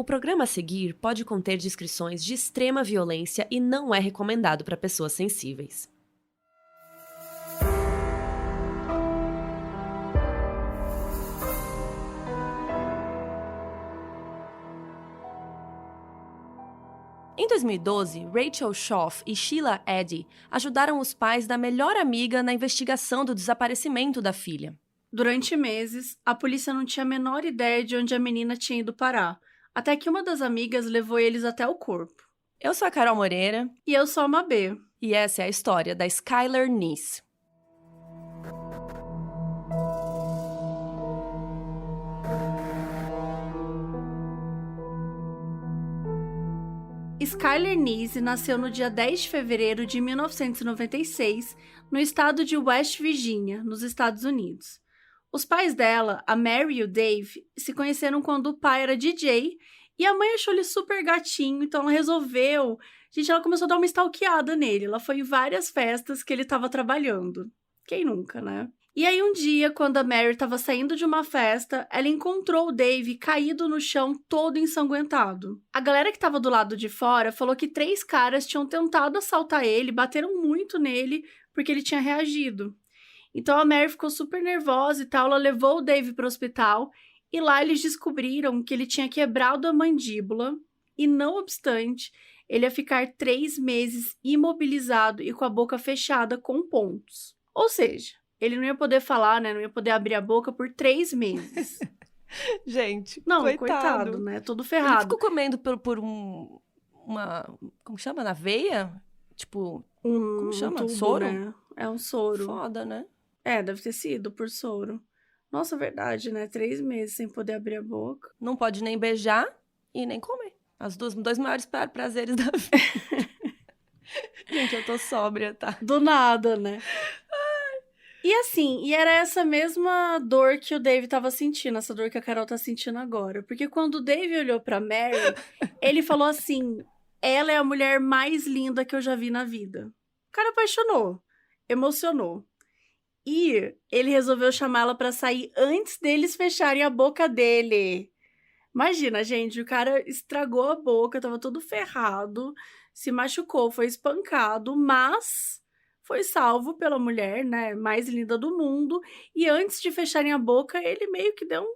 O programa a seguir pode conter descrições de extrema violência e não é recomendado para pessoas sensíveis. Em 2012, Rachel Schoff e Sheila Eddy ajudaram os pais da melhor amiga na investigação do desaparecimento da filha. Durante meses, a polícia não tinha a menor ideia de onde a menina tinha ido parar, até que uma das amigas levou eles até o corpo. Eu sou a Carol Moreira. E eu sou a Mabê. E essa é a história da Skylar Neese. Skylar Neese nasceu no dia 10 de fevereiro de 1996, no estado de West Virginia, nos Estados Unidos. Os pais dela, a Mary e o Dave, se conheceram quando o pai era DJ e a mãe achou ele super gatinho, então ela resolveu... Gente, ela começou a dar uma stalkeada nele. Ela foi em várias festas que ele estava trabalhando. Quem nunca, né? E aí um dia, quando a Mary estava saindo de uma festa, ela encontrou o Dave caído no chão, todo ensanguentado. A galera que estava do lado de fora falou que 3 caras tinham tentado assaltar ele, bateram muito nele, porque ele tinha reagido. Então a Mary ficou super nervosa e tal, ela levou o Dave para o hospital, e lá eles descobriram que ele tinha quebrado a mandíbula, e não obstante, ele ia ficar 3 meses imobilizado e com a boca fechada com pontos. Ou seja, ele não ia poder falar, né? Não ia poder abrir a boca por 3 meses. Gente, não, coitado, né? Todo ferrado. Ele ficou comendo por uma... Como chama? Na veia? Tipo, como chama? Tubo, soro? Né? É um soro. Foda, né? É, deve ter sido por soro. Nossa, verdade, né? 3 meses sem poder abrir a boca. Não pode nem beijar e nem comer. Os dois maiores prazeres da vida. Gente, eu tô sóbria, tá? Do nada, né? E assim, e era essa mesma dor que o Dave tava sentindo, essa dor que a Carol tá sentindo agora. Porque quando o Dave olhou pra Mary, ele falou assim, ela é a mulher mais linda que eu já vi na vida. O cara apaixonou, emocionou. E ele resolveu chamá-la pra sair antes deles fecharem a boca dele. Imagina, gente, o cara estragou a boca, tava todo ferrado, se machucou, foi espancado, mas foi salvo pela mulher, né, mais linda do mundo. E antes de fecharem a boca, ele meio que deu,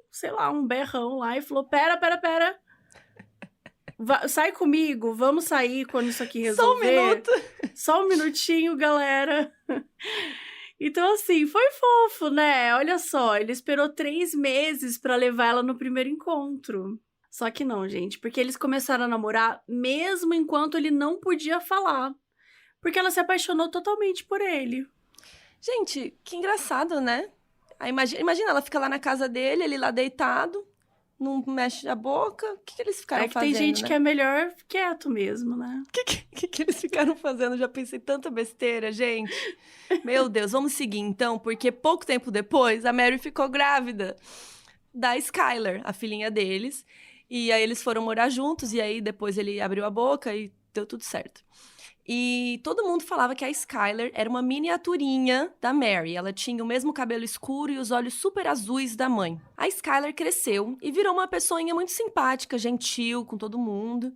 um berrão lá e falou, pera. Sai comigo, vamos sair quando isso aqui resolver. Só um minuto. Só um minutinho, galera. Então, assim, foi fofo, né? Olha só, ele esperou 3 meses pra levar ela no primeiro encontro. Só que não, gente, porque eles começaram a namorar mesmo enquanto ele não podia falar. Porque ela se apaixonou totalmente por ele. Gente, que engraçado, né? Aí, imagina, ela fica lá na casa dele, ele lá deitado, não mexe a boca. O que eles ficaram fazendo, tem gente, né? que é melhor quieto mesmo, né? O que eles ficaram fazendo? Já pensei tanta besteira, gente. Meu Deus, vamos seguir então, porque pouco tempo depois, a Mary ficou grávida da Skylar, a filhinha deles. E aí eles foram morar juntos, e aí depois ele abriu a boca e deu tudo certo. E todo mundo falava que a Skylar era uma miniaturinha da Mary. Ela tinha o mesmo cabelo escuro e os olhos super azuis da mãe. A Skylar cresceu e virou uma pessoinha muito simpática, gentil com todo mundo.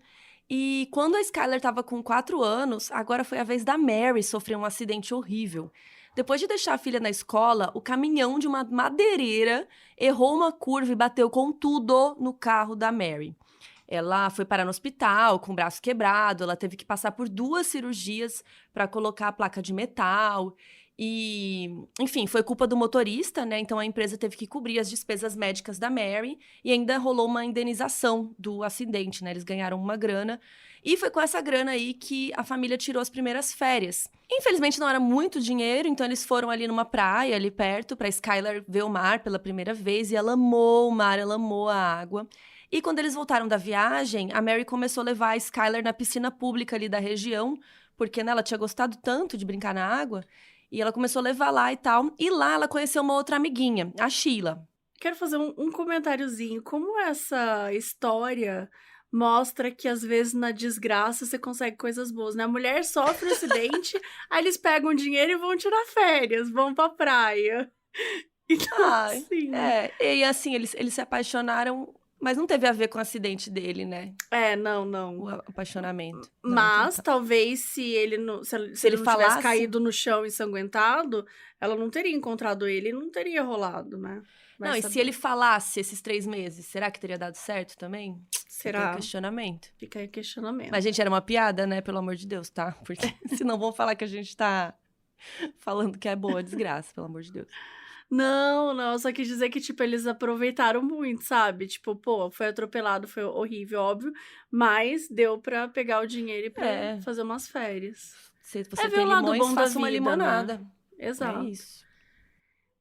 E quando a Skylar estava com 4 anos, agora foi a vez da Mary sofrer um acidente horrível. Depois de deixar a filha na escola, o caminhão de uma madeireira errou uma curva e bateu com tudo no carro da Mary. Ela foi parar no hospital com o braço quebrado, ela teve que passar por 2 cirurgias para colocar a placa de metal. E, enfim, foi culpa do motorista, né? Então a empresa teve que cobrir as despesas médicas da Mary e ainda rolou uma indenização do acidente, né? Eles ganharam uma grana. E foi com essa grana aí que a família tirou as primeiras férias. Infelizmente não era muito dinheiro, então eles foram ali numa praia, ali perto, para Skylar ver o mar pela primeira vez. E ela amou o mar, ela amou a água. E quando eles voltaram da viagem, a Mary começou a levar a Skylar na piscina pública ali da região, porque né, ela tinha gostado tanto de brincar na água. E ela começou a levar lá e tal. E lá ela conheceu uma outra amiguinha, a Sheila. Quero fazer um comentáriozinho. Como essa história mostra que, às vezes, na desgraça, você consegue coisas boas, né? A mulher sofre um acidente, aí eles pegam dinheiro e vão tirar férias, vão pra praia. Então, assim... E assim, eles se apaixonaram Mas não teve a ver com o acidente dele, né? Não. O apaixonamento. Não, Mas, então tá. talvez, se ele não, se ele ele não falasse... tivesse caído no chão ensanguentado, ela não teria encontrado ele e não teria rolado, né? Vai Não, e se saber. ele falasse esses 3 meses, será que teria dado certo também? Fica Será? aí o questionamento. Fica aí o questionamento. Mas, gente, era uma piada, né? Pelo amor de Deus, tá? Porque senão vão falar que a gente tá falando que é boa desgraça, pelo amor de Deus. Não, só quis dizer que, tipo, eles aproveitaram muito, sabe? Tipo, pô, foi atropelado, foi horrível, óbvio, mas deu pra pegar o dinheiro e pra fazer umas férias. Se você ver tem o lado limões, bom da faça uma vida, limonada. né? Exato. É isso.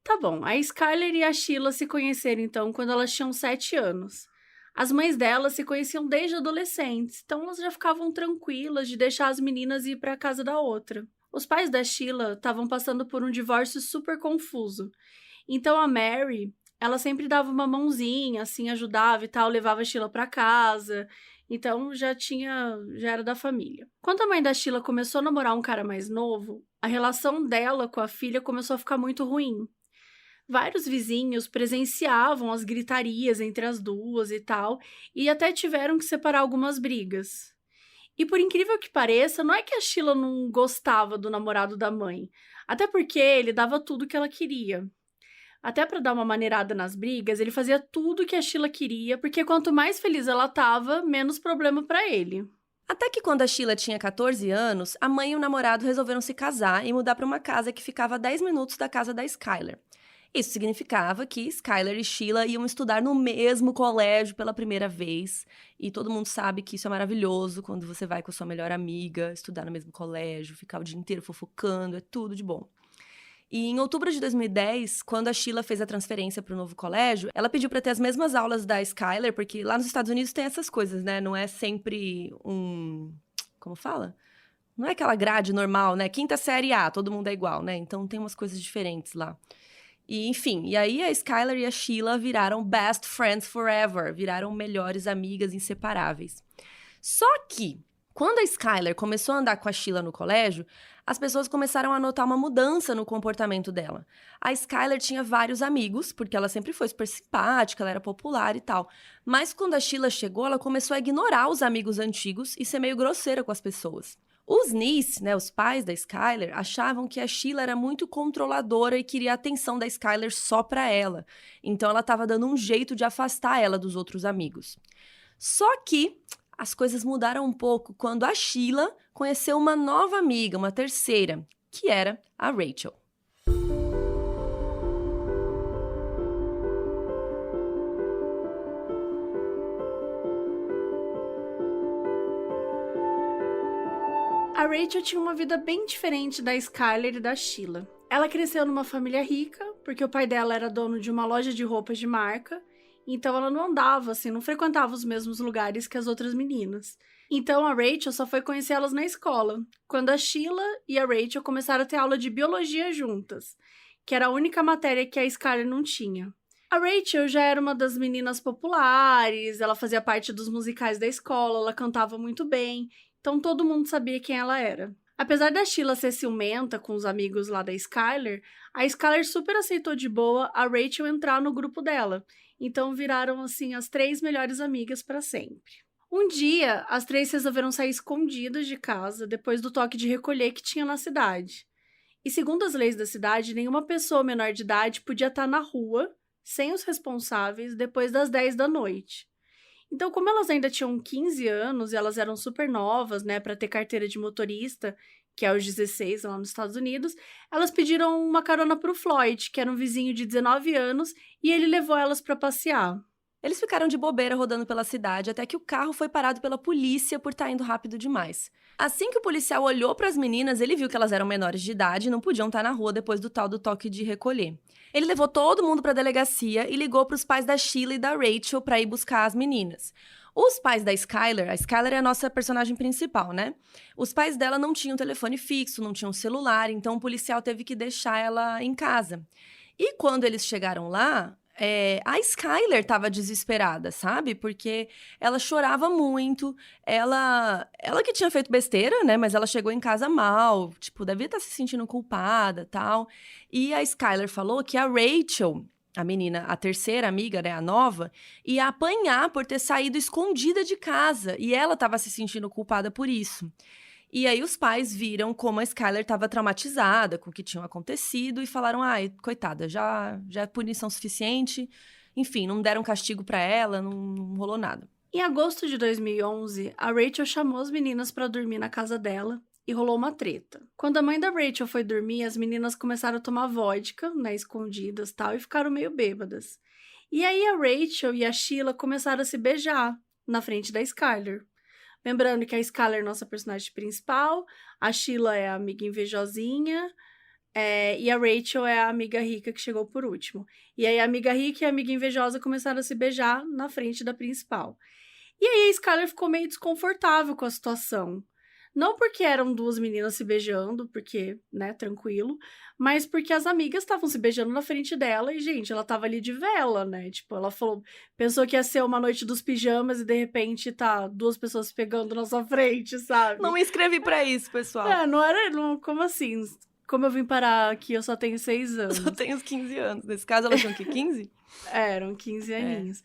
Tá bom, a Skyler e a Sheila se conheceram, então, quando elas tinham 7 anos. As mães delas se conheciam desde adolescentes, então elas já ficavam tranquilas de deixar as meninas ir pra casa da outra. Os pais da Sheila estavam passando por um divórcio super confuso. Então a Mary, ela sempre dava uma mãozinha, assim, ajudava e tal, levava a Sheila pra casa. Então já era da família. Quando a mãe da Sheila começou a namorar um cara mais novo, a relação dela com a filha começou a ficar muito ruim. Vários vizinhos presenciavam as gritarias entre as duas e tal, e até tiveram que separar algumas brigas. E por incrível que pareça, não é que a Sheila não gostava do namorado da mãe, até porque ele dava tudo que ela queria. Até pra dar uma maneirada nas brigas, ele fazia tudo que a Sheila queria, porque quanto mais feliz ela tava, menos problema pra ele. Até que quando a Sheila tinha 14 anos, a mãe e o namorado resolveram se casar e mudar para uma casa que ficava a 10 minutos da casa da Skyler. Isso significava que Skyler e Sheila iam estudar no mesmo colégio pela primeira vez. E todo mundo sabe que isso é maravilhoso quando você vai com a sua melhor amiga, estudar no mesmo colégio, ficar o dia inteiro fofocando, é tudo de bom. E em outubro de 2010, quando a Sheila fez a transferência para o novo colégio, ela pediu para ter as mesmas aulas da Skyler, porque lá nos Estados Unidos tem essas coisas, né? Não é sempre como fala? Não é aquela grade normal, né? Quinta série A, todo mundo é igual, né? Então tem umas coisas diferentes lá. E, enfim, e aí a Skyler e a Sheila viraram best friends forever, viraram melhores amigas inseparáveis. Só que, quando a Skyler começou a andar com a Sheila no colégio, as pessoas começaram a notar uma mudança no comportamento dela. A Skyler tinha vários amigos, porque ela sempre foi super simpática, ela era popular e tal. Mas quando a Sheila chegou, ela começou a ignorar os amigos antigos e ser meio grosseira com as pessoas. Os Nice, né, os pais da Skyler, achavam que a Sheila era muito controladora e queria a atenção da Skyler só pra ela. Então ela estava dando um jeito de afastar ela dos outros amigos. Só que as coisas mudaram um pouco quando a Sheila conheceu uma nova amiga, uma terceira, que era a Rachel. A Rachel tinha uma vida bem diferente da Skyler e da Sheila. Ela cresceu numa família rica, porque o pai dela era dono de uma loja de roupas de marca, então ela não andava, assim, não frequentava os mesmos lugares que as outras meninas. Então a Rachel só foi conhecer elas na escola, quando a Sheila e a Rachel começaram a ter aula de biologia juntas, que era a única matéria que a Skyler não tinha. A Rachel já era uma das meninas populares, ela fazia parte dos musicais da escola, ela cantava muito bem, então todo mundo sabia quem ela era. Apesar da Sheila ser ciumenta com os amigos lá da Skyler, a Skyler super aceitou de boa a Rachel entrar no grupo dela. Então viraram, assim, as 3 melhores amigas para sempre. Um dia, as 3 resolveram sair escondidas de casa depois do toque de recolher que tinha na cidade. E segundo as leis da cidade, nenhuma pessoa menor de idade podia estar na rua, sem os responsáveis, depois das 10 da noite. Então, como elas ainda tinham 15 anos e elas eram super novas, né, para ter carteira de motorista, que é aos 16 lá nos Estados Unidos, elas pediram uma carona pro Floyd, que era um vizinho de 19 anos, e ele levou elas para passear. Eles ficaram de bobeira rodando pela cidade até que o carro foi parado pela polícia por estar indo rápido demais. Assim que o policial olhou para as meninas, ele viu que elas eram menores de idade e não podiam estar na rua depois do tal do toque de recolher. Ele levou todo mundo para a delegacia e ligou para os pais da Sheila e da Rachel para ir buscar as meninas. Os pais da Skyler, a Skyler é a nossa personagem principal, né? Os pais dela não tinham telefone fixo, não tinham celular, então o policial teve que deixar ela em casa. E quando eles chegaram lá, a Skyler estava desesperada, sabe? Porque ela chorava muito, ela que tinha feito besteira, né? Mas ela chegou em casa mal, tipo, devia estar se sentindo culpada, tal. E a Skyler falou que a Rachel a menina, a terceira amiga, né, a nova, ia apanhar por ter saído escondida de casa. E ela estava se sentindo culpada por isso. E aí os pais viram como a Skyler estava traumatizada com o que tinha acontecido e falaram, ai, coitada, já é punição suficiente. Enfim, não deram castigo pra ela, não rolou nada. Em agosto de 2011, a Rachel chamou as meninas para dormir na casa dela e rolou uma treta. Quando a mãe da Rachel foi dormir, as meninas começaram a tomar vodka, né, escondidas tal, e ficaram meio bêbadas. E aí a Rachel e a Sheila começaram a se beijar na frente da Skyler. Lembrando que a Skyler é nossa personagem principal, a Sheila é a amiga invejosinha, e a Rachel é a amiga rica que chegou por último. E aí a amiga rica e a amiga invejosa começaram a se beijar na frente da principal. E aí a Skyler ficou meio desconfortável com a situação. Não porque eram duas meninas se beijando, porque, né, tranquilo, mas porque as amigas estavam se beijando na frente dela e, gente, ela tava ali de vela, né? Tipo, ela pensou que ia ser uma noite dos pijamas e, de repente, tá duas pessoas se pegando na sua frente, sabe? Não me inscrevi pra isso, pessoal. Como assim? Como eu vim parar aqui, eu só tenho 6 anos. Só tenho uns 15 anos. Nesse caso, elas tinham o quê? 15? Eram 15 aninhos.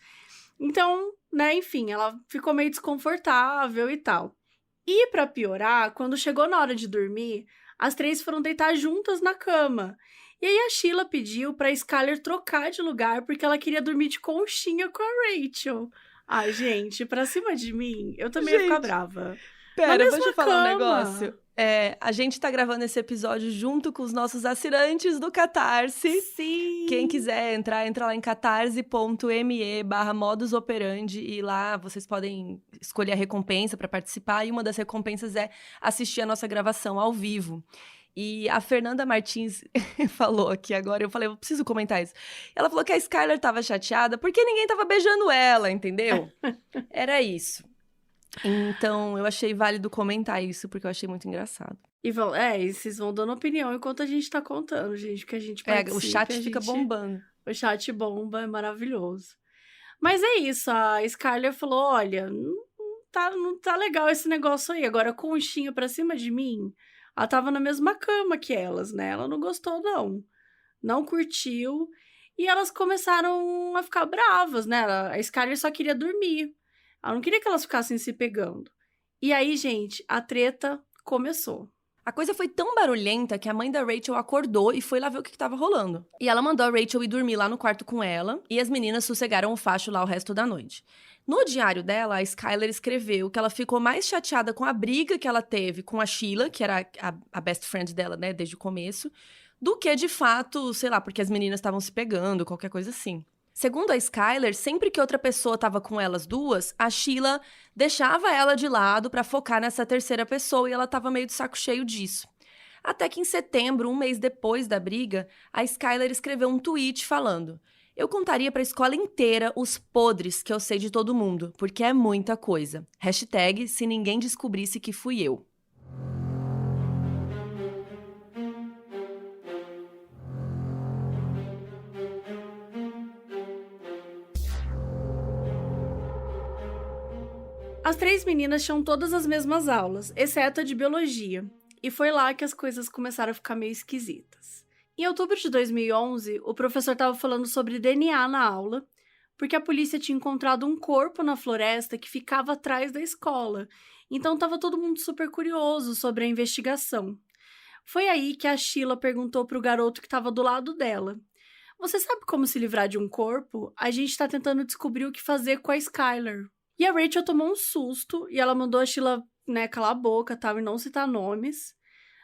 Então, né, enfim, ela ficou meio desconfortável e tal. E pra piorar, quando chegou na hora de dormir, as três foram deitar juntas na cama. E aí a Sheila pediu pra Skyler trocar de lugar porque ela queria dormir de conchinha com a Rachel. Ai, gente, pra cima de mim, eu também ia ficar brava. Pera, deixa eu falar um negócio. A gente tá gravando esse episódio junto com os nossos assinantes do Catarse. Sim! Quem quiser entra lá em catarse.me/modusoperandi e lá vocês podem escolher a recompensa para participar. E uma das recompensas é assistir a nossa gravação ao vivo. E a Fernanda Martins falou aqui agora, eu falei, eu preciso comentar isso. Ela falou que a Skyler tava chateada porque ninguém tava beijando ela, entendeu? Era isso. Então, eu achei válido comentar isso, porque eu achei muito engraçado. E vocês vão dando opinião enquanto a gente tá contando, gente, porque a gente participa. O chat fica bombando. O chat bomba, é maravilhoso. Mas é isso, a Skyler falou, olha, não tá legal esse negócio aí. Agora, conchinha pra cima de mim, ela tava na mesma cama que elas, né? Ela não gostou, não. Não curtiu. E elas começaram a ficar bravas, né? A Skyler só queria dormir. Ela não queria que elas ficassem se pegando. E aí, gente, a treta começou. A coisa foi tão barulhenta que a mãe da Rachel acordou e foi lá ver o que estava rolando. E ela mandou a Rachel ir dormir lá no quarto com ela, e as meninas sossegaram o facho lá o resto da noite. No diário dela, a Skyler escreveu que ela ficou mais chateada com a briga que ela teve com a Sheila, que era a best friend dela, né, desde o começo, do que, de fato, sei lá, porque as meninas estavam se pegando, qualquer coisa assim. Segundo a Skyler, sempre que outra pessoa estava com elas duas, a Sheila deixava ela de lado para focar nessa terceira pessoa e ela estava meio de saco cheio disso. Até que em setembro, um mês depois da briga, a Skyler escreveu um tweet falando: eu contaria para a escola inteira os podres que eu sei de todo mundo, porque é muita coisa. Hashtag se ninguém descobrisse que fui eu. As três meninas tinham todas as mesmas aulas, exceto a de biologia, e foi lá que as coisas começaram a ficar meio esquisitas. Em outubro de 2011, o professor estava falando sobre DNA na aula, porque a polícia tinha encontrado um corpo na floresta que ficava atrás da escola, então estava todo mundo super curioso sobre a investigação. Foi aí que a Sheila perguntou para o garoto que estava do lado dela: você sabe como se livrar de um corpo? A gente está tentando descobrir o que fazer com a Skyler. E a Rachel tomou um susto e ela mandou a Sheila, né, calar a boca, tal, e não citar nomes.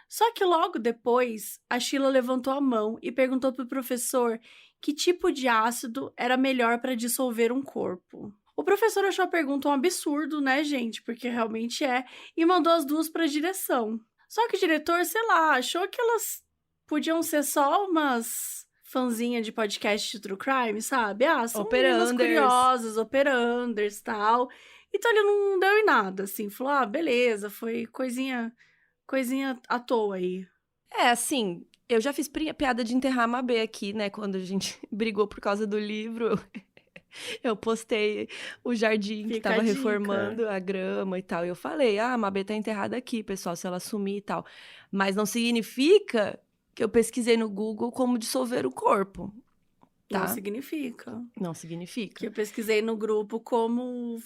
Só que logo depois, a Sheila levantou a mão e perguntou pro professor que tipo de ácido era melhor para dissolver um corpo. O professor achou a pergunta um absurdo, né, gente? Porque realmente é, e mandou as duas para a direção. Só que o diretor, sei lá, achou que elas podiam ser só umas fãzinha de podcast de true crime, sabe? São meninas curiosas, operanders e tal. Então ele não deu em nada, assim. Falou, beleza, foi coisinha à toa aí. Assim, eu já fiz piada de enterrar a Mabê aqui, né? Quando a gente brigou por causa do livro. Eu postei o jardim que tava reformando a grama e tal. E eu falei, a Mabê tá enterrada aqui, pessoal, se ela sumir e tal. Mas não significa que eu pesquisei no Google como dissolver o corpo. tá? Não significa. Não significa. Que eu pesquisei no grupo como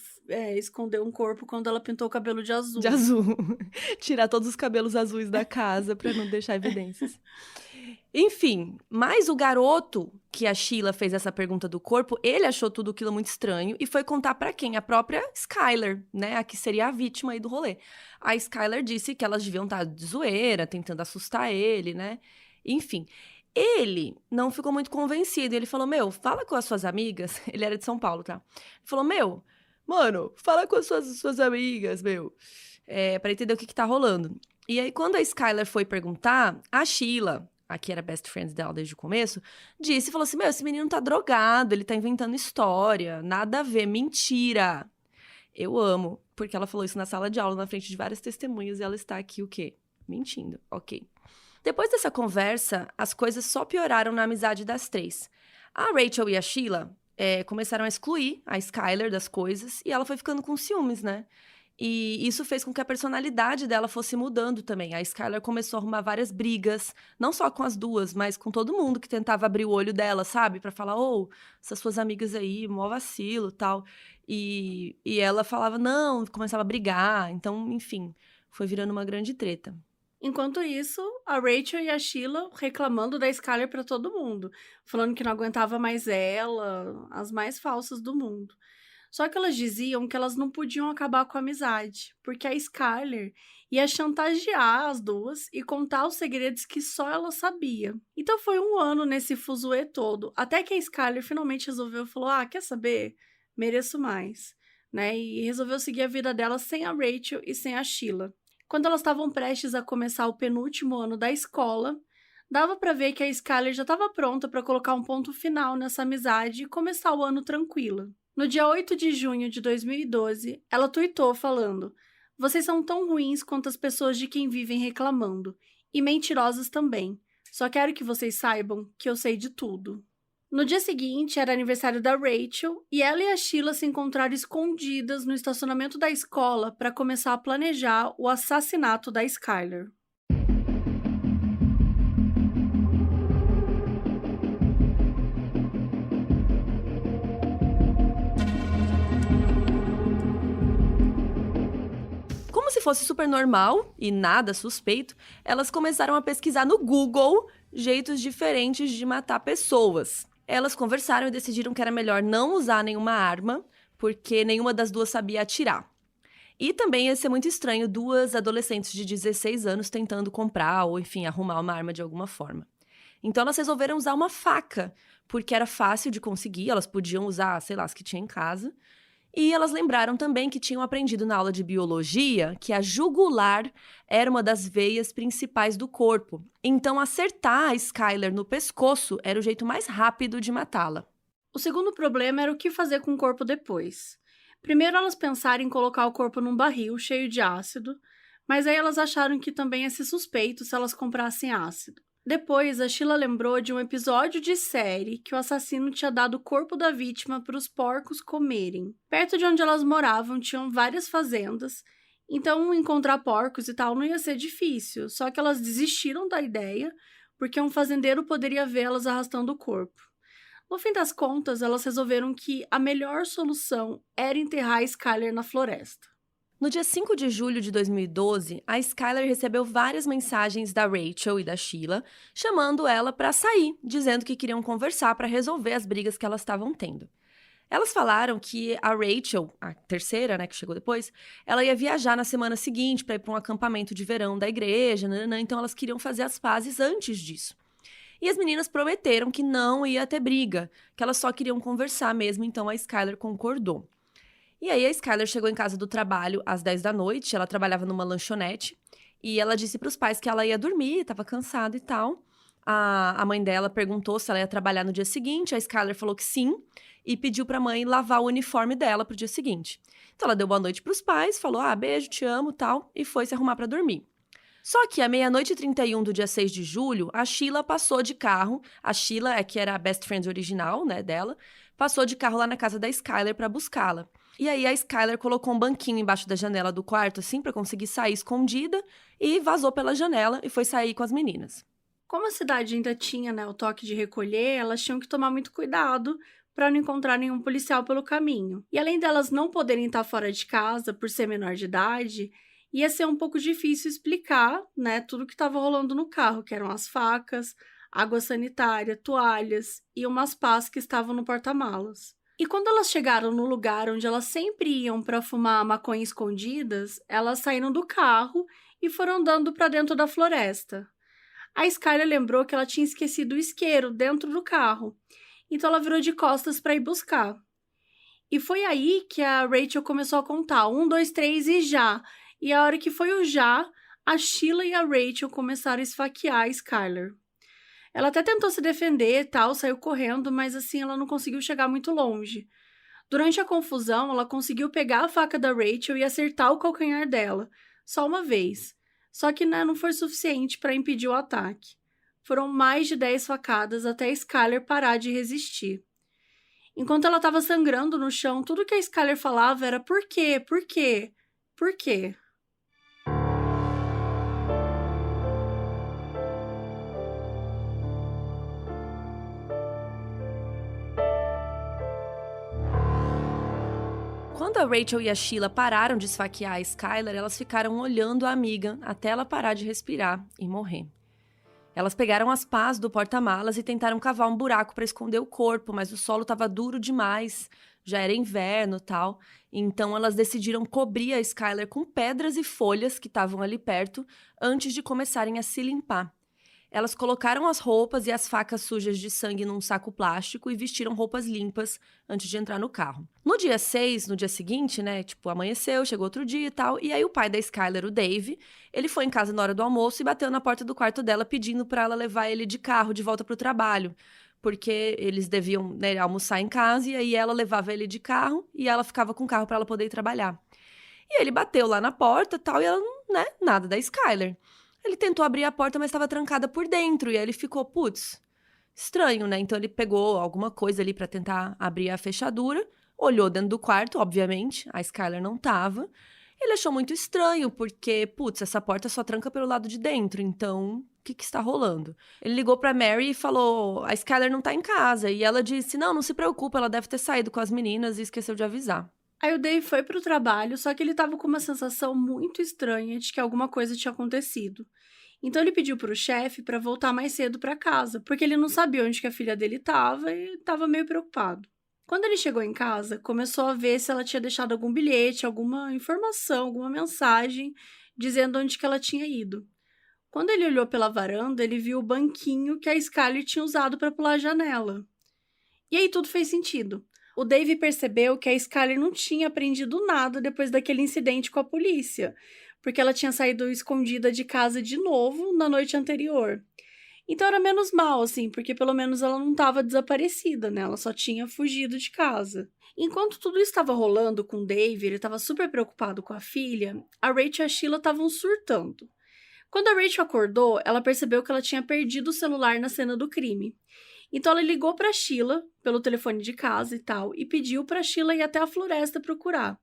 esconder um corpo quando ela pintou o cabelo de azul. De azul. Tirar todos os cabelos azuis da casa pra não deixar evidências. Enfim, mas o garoto que a Sheila fez essa pergunta do corpo, ele achou tudo aquilo muito estranho e foi contar pra quem? A própria Skyler, né? A que seria a vítima aí do rolê. A Skyler disse que elas deviam estar de zoeira, tentando assustar ele, né? Enfim, ele não ficou muito convencido. Ele falou, fala com as suas amigas. Ele era de São Paulo, tá? Ele falou, mano, fala com as suas amigas, pra entender o que tá rolando. E aí, quando a Skyler foi perguntar, a Sheila, a que era best friend dela desde o começo, falou assim, esse menino tá drogado, ele tá inventando história, nada a ver, mentira. Eu amo, porque ela falou isso na sala de aula, na frente de várias testemunhas, e ela está aqui o quê? Mentindo, ok. Depois dessa conversa, as coisas só pioraram na amizade das três. A Rachel e a Sheila começaram a excluir a Skyler das coisas, e ela foi ficando com ciúmes, né? E isso fez com que a personalidade dela fosse mudando também. A Skyler começou a arrumar várias brigas, não só com as duas, mas com todo mundo que tentava abrir o olho dela, sabe? Pra falar, essas suas amigas aí, mó vacilo e tal. E ela falava, não, começava a brigar. Então, enfim, foi virando uma grande treta. Enquanto isso, a Rachel e a Sheila reclamando da Skyler pra todo mundo. Falando que não aguentava mais ela, as mais falsas do mundo. Só que elas diziam que elas não podiam acabar com a amizade, porque a Skyler ia chantagear as duas e contar os segredos que só ela sabia. Então foi um ano nesse fuzuê todo, até que a Skyler finalmente resolveu, falou, quer saber? Mereço mais, né? E resolveu seguir a vida dela sem a Rachel e sem a Sheila. Quando elas estavam prestes a começar o penúltimo ano da escola, dava pra ver que a Skyler já estava pronta para colocar um ponto final nessa amizade e começar o ano tranquila. No dia 8 de junho de 2012, ela tuitou falando: "Vocês são tão ruins quanto as pessoas de quem vivem reclamando, e mentirosas também. Só quero que vocês saibam que eu sei de tudo." No dia seguinte, era aniversário da Rachel, e ela e a Sheila se encontraram escondidas no estacionamento da escola para começar a planejar o assassinato da Skyler. Como se fosse super normal e nada suspeito, elas começaram a pesquisar no Google jeitos diferentes de matar pessoas. Elas conversaram e decidiram que era melhor não usar nenhuma arma, porque nenhuma das duas sabia atirar. E também ia ser muito estranho duas adolescentes de 16 anos tentando comprar ou, enfim, arrumar uma arma de alguma forma. Então elas resolveram usar uma faca, porque era fácil de conseguir, elas podiam usar, sei lá, as que tinham em casa. E elas lembraram também que tinham aprendido na aula de biologia que a jugular era uma das veias principais do corpo. Então, acertar a Skyler no pescoço era o jeito mais rápido de matá-la. O segundo problema era o que fazer com o corpo depois. Primeiro, elas pensaram em colocar o corpo num barril cheio de ácido, mas aí elas acharam que também ia ser suspeito se elas comprassem ácido. Depois, a Sheila lembrou de um episódio de série que o assassino tinha dado o corpo da vítima para os porcos comerem. Perto de onde elas moravam tinham várias fazendas, então encontrar porcos e tal não ia ser difícil, só que elas desistiram da ideia porque um fazendeiro poderia vê-las arrastando o corpo. No fim das contas, elas resolveram que a melhor solução era enterrar a Skyler na floresta. No dia 5 de julho de 2012, a Skyler recebeu várias mensagens da Rachel e da Sheila, chamando ela para sair, dizendo que queriam conversar para resolver as brigas que elas estavam tendo. Elas falaram que a Rachel, a terceira, né, que chegou depois, ela ia viajar na semana seguinte para ir para um acampamento de verão da igreja, então elas queriam fazer as pazes antes disso. E as meninas prometeram que não ia ter briga, que elas só queriam conversar mesmo, então a Skyler concordou. E aí a Skyler chegou em casa do trabalho às 10 da noite, ela trabalhava numa lanchonete, e ela disse para os pais que ela ia dormir, estava cansada e tal. A mãe dela perguntou se ela ia trabalhar no dia seguinte, a Skyler falou que sim, e pediu para a mãe lavar o uniforme dela pro dia seguinte. Então ela deu boa noite para os pais, falou, beijo, te amo, tal, e foi se arrumar para dormir. Só que à 00h31 do dia 6 de julho, a Sheila passou de carro, a Sheila, que era a best friend original, né, dela, passou de carro lá na casa da Skyler para buscá-la. E aí a Skyler colocou um banquinho embaixo da janela do quarto, assim, pra conseguir sair escondida, e vazou pela janela e foi sair com as meninas. Como a cidade ainda tinha, né, o toque de recolher, elas tinham que tomar muito cuidado para não encontrar nenhum policial pelo caminho. E além delas não poderem estar fora de casa por ser menor de idade, ia ser um pouco difícil explicar, né, tudo que estava rolando no carro, que eram as facas, água sanitária, toalhas e umas pás que estavam no porta-malas. E quando elas chegaram no lugar onde elas sempre iam para fumar maconha escondidas, elas saíram do carro e foram andando para dentro da floresta. A Skyler lembrou que ela tinha esquecido o isqueiro dentro do carro, então ela virou de costas para ir buscar. E foi aí que a Rachel começou a contar: 1, 2, 3 e já. E a hora que foi o já, a Sheila e a Rachel começaram a esfaquear a Skyler. Ela até tentou se defender e tal, saiu correndo, mas assim ela não conseguiu chegar muito longe. Durante a confusão, ela conseguiu pegar a faca da Rachel e acertar o calcanhar dela, só uma vez. Só que, né, não foi suficiente para impedir o ataque. Foram mais de 10 facadas até a Skyler parar de resistir. Enquanto ela estava sangrando no chão, tudo que a Skyler falava era: por quê? Por quê? Por quê? Quando a Rachel e a Sheila pararam de esfaquear a Skyler, elas ficaram olhando a amiga até ela parar de respirar e morrer. Elas pegaram as pás do porta-malas e tentaram cavar um buraco para esconder o corpo, mas o solo estava duro demais, já era inverno e tal. Então elas decidiram cobrir a Skyler com pedras e folhas que estavam ali perto antes de começarem a se limpar. Elas colocaram as roupas e as facas sujas de sangue num saco plástico e vestiram roupas limpas antes de entrar no carro. No dia 6, no dia seguinte, né, amanheceu, chegou outro dia e tal, e aí o pai da Skyler, o Dave, ele foi em casa na hora do almoço e bateu na porta do quarto dela pedindo pra ela levar ele de carro de volta pro trabalho, porque eles deviam, né, almoçar em casa e aí ela levava ele de carro e ela ficava com o carro pra ela poder ir trabalhar. E ele bateu lá na porta e tal, e ela, né, nada da Skyler. Ele tentou abrir a porta, mas estava trancada por dentro. E aí ele ficou, putz, estranho, né? Então ele pegou alguma coisa ali para tentar abrir a fechadura. Olhou dentro do quarto, obviamente. A Skyler não tava. Ele achou muito estranho, porque, putz, essa porta só tranca pelo lado de dentro. Então, o que está rolando? Ele ligou pra Mary e falou: a Skyler não tá em casa. E ela disse: não se preocupa, ela deve ter saído com as meninas e esqueceu de avisar. Aí o Dave foi pro trabalho, só que ele tava com uma sensação muito estranha de que alguma coisa tinha acontecido. Então ele pediu pro chefe para voltar mais cedo para casa, porque ele não sabia onde que a filha dele tava e tava meio preocupado. Quando ele chegou em casa, começou a ver se ela tinha deixado algum bilhete, alguma informação, alguma mensagem dizendo onde que ela tinha ido. Quando ele olhou pela varanda, ele viu o banquinho que a Skyler tinha usado para pular a janela. E aí tudo fez sentido. O Dave percebeu que a Skyler não tinha aprendido nada depois daquele incidente com a polícia, porque ela tinha saído escondida de casa de novo na noite anterior. Então era menos mal, assim, porque pelo menos ela não estava desaparecida, né? Ela só tinha fugido de casa. Enquanto tudo estava rolando com o Dave, ele estava super preocupado com a filha, a Rachel e a Sheila estavam surtando. Quando a Rachel acordou, ela percebeu que ela tinha perdido o celular na cena do crime. Então ela ligou para Sheila pelo telefone de casa e tal e pediu para Sheila ir até a floresta procurar.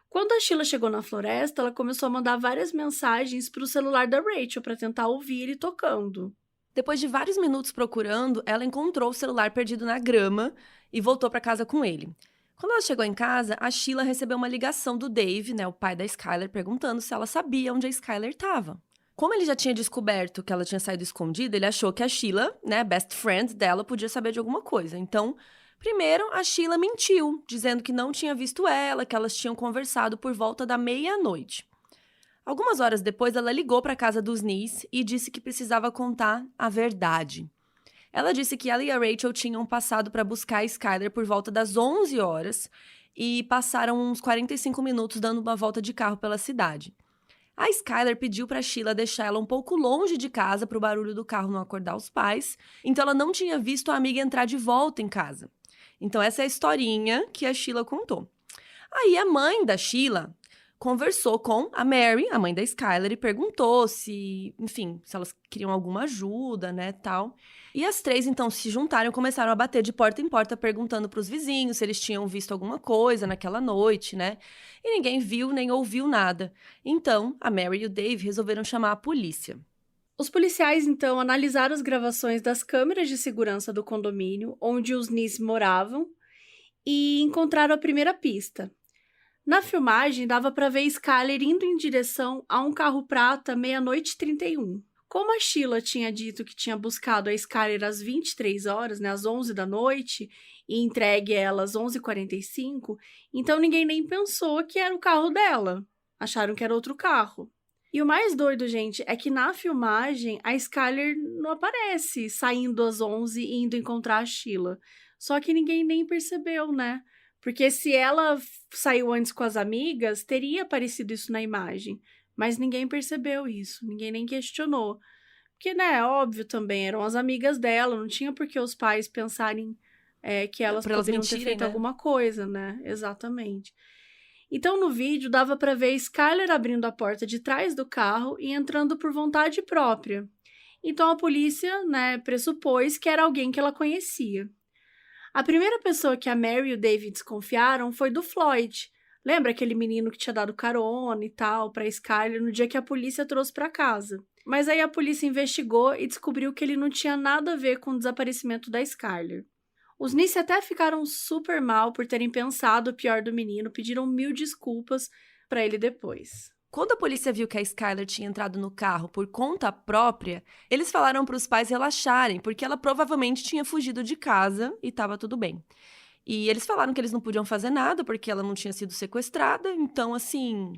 Quando a Sheila chegou na floresta, ela começou a mandar várias mensagens para o celular da Rachel para tentar ouvir ele tocando. Depois de vários minutos procurando, ela encontrou o celular perdido na grama e voltou para casa com ele. Quando ela chegou em casa, a Sheila recebeu uma ligação do Dave, né, o pai da Skyler, perguntando se ela sabia onde a Skyler estava. Como ele já tinha descoberto que ela tinha saído escondida, ele achou que a Sheila, né, best friend dela, podia saber de alguma coisa. Então, primeiro, a Sheila mentiu, dizendo que não tinha visto ela, que elas tinham conversado por volta da meia-noite. Algumas horas depois, ela ligou para a casa dos Nis e disse que precisava contar a verdade. Ela disse que ela e a Rachel tinham passado para buscar a Skyler por volta das 11 horas e passaram uns 45 minutos dando uma volta de carro pela cidade. A Skyler pediu para Sheila deixar ela um pouco longe de casa para o barulho do carro não acordar os pais, então ela não tinha visto a amiga entrar de volta em casa. Então essa é a historinha que a Sheila contou. Aí a mãe da Sheila conversou com a Mary, a mãe da Skyler, e perguntou se, enfim, se elas queriam alguma ajuda, né, tal. E as três, então, se juntaram e começaram a bater de porta em porta, perguntando para os vizinhos se eles tinham visto alguma coisa naquela noite, né? E ninguém viu nem ouviu nada. Então, a Mary e o Dave resolveram chamar a polícia. Os policiais, então, analisaram as gravações das câmeras de segurança do condomínio onde os Nice moravam e encontraram a primeira pista. Na filmagem, dava para ver Skyler indo em direção a um carro prata 00:31. Como a Sheila tinha dito que tinha buscado a Skyler às 23 horas, né, às 11 da noite, e entregue ela às 11:45, então ninguém nem pensou que era o carro dela. Acharam que era outro carro. E o mais doido, gente, é que na filmagem a Skyler não aparece saindo às 11 e indo encontrar a Sheila. Só que ninguém nem percebeu, né? Porque se ela saiu antes com as amigas, teria aparecido isso na imagem. Mas ninguém percebeu isso, ninguém nem questionou. Porque, né, óbvio também, eram as amigas dela, não tinha por que os pais pensarem que elas poderiam ter feito né? alguma coisa, né? Exatamente. Então, no vídeo, dava para ver Skyler abrindo a porta de trás do carro e entrando por vontade própria. Então, a polícia, né, pressupôs que era alguém que ela conhecia. A primeira pessoa que a Mary e o Dave desconfiaram foi do Floyd. Lembra aquele menino que tinha dado carona e tal para Skyler no dia que a polícia trouxe para casa? Mas aí a polícia investigou e descobriu que ele não tinha nada a ver com o desaparecimento da Skyler. Os Nice até ficaram super mal por terem pensado o pior do menino, pediram 1000 desculpas para ele depois. Quando a polícia viu que a Skyler tinha entrado no carro por conta própria, eles falaram para os pais relaxarem, porque ela provavelmente tinha fugido de casa e estava tudo bem. E eles falaram que eles não podiam fazer nada, porque ela não tinha sido sequestrada, então, assim,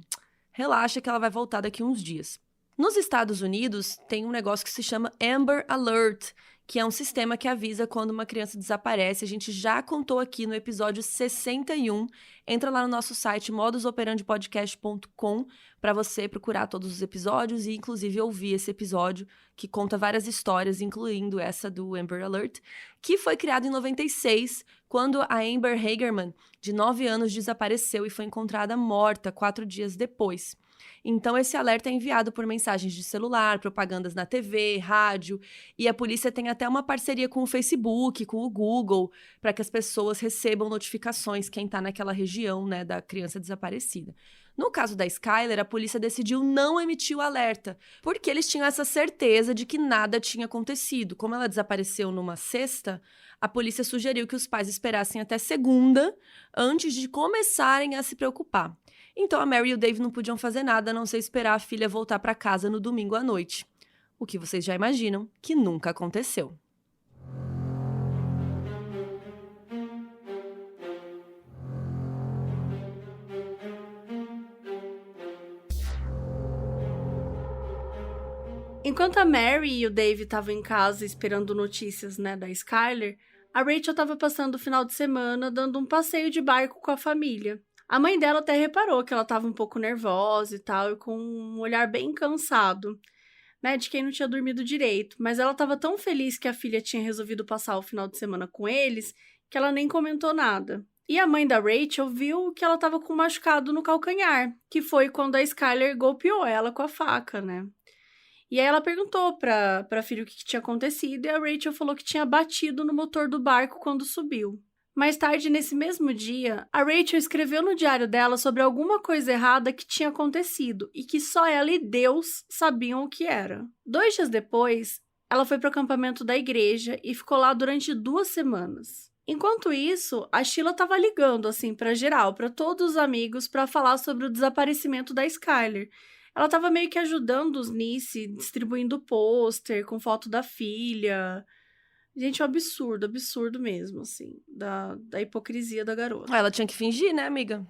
relaxa que ela vai voltar daqui uns dias. Nos Estados Unidos, tem um negócio que se chama Amber Alert, que é um sistema que avisa quando uma criança desaparece. A gente já contou aqui no episódio 61. Entra lá no nosso site modusoperandipodcast.com para você procurar todos os episódios e, inclusive, ouvir esse episódio que conta várias histórias, incluindo essa do Amber Alert, que foi criado em 96, quando a Amber Hagerman, de 9 anos, desapareceu e foi encontrada morta 4 dias depois. Então, esse alerta é enviado por mensagens de celular, propagandas na TV, rádio, e a polícia tem até uma parceria com o Facebook, com o Google, para que as pessoas recebam notificações quem está naquela região, né, da criança desaparecida. No caso da Skyler, a polícia decidiu não emitir o alerta, porque eles tinham essa certeza de que nada tinha acontecido. Como ela desapareceu numa sexta, a polícia sugeriu que os pais esperassem até segunda, antes de começarem a se preocupar. Então, a Mary e o Dave não podiam fazer nada a não ser esperar a filha voltar para casa no domingo à noite. O que vocês já imaginam que nunca aconteceu. Enquanto a Mary e o Dave estavam em casa esperando notícias, né, da Skyler, a Rachel estava passando o final de semana dando um passeio de barco com a família. A mãe dela até reparou que ela estava um pouco nervosa e tal, e com um olhar bem cansado, né, de quem não tinha dormido direito. Mas ela estava tão feliz que a filha tinha resolvido passar o final de semana com eles, que ela nem comentou nada. E a mãe da Rachel viu que ela estava com um machucado no calcanhar, que foi quando a Skyler golpeou ela com a faca, né? E aí ela perguntou pra filha o que tinha acontecido, e a Rachel falou que tinha batido no motor do barco quando subiu. Mais tarde, nesse mesmo dia, a Rachel escreveu no diário dela sobre alguma coisa errada que tinha acontecido e que só ela e Deus sabiam o que era. 2 dias depois, ela foi para o acampamento da igreja e ficou lá durante 2 semanas. Enquanto isso, a Sheila estava ligando assim para geral, para todos os amigos, para falar sobre o desaparecimento da Skyler. Ela estava meio que ajudando os Nice, distribuindo pôster com foto da filha. Gente, um absurdo mesmo, assim, da hipocrisia da garota. Ela tinha que fingir, né, amiga?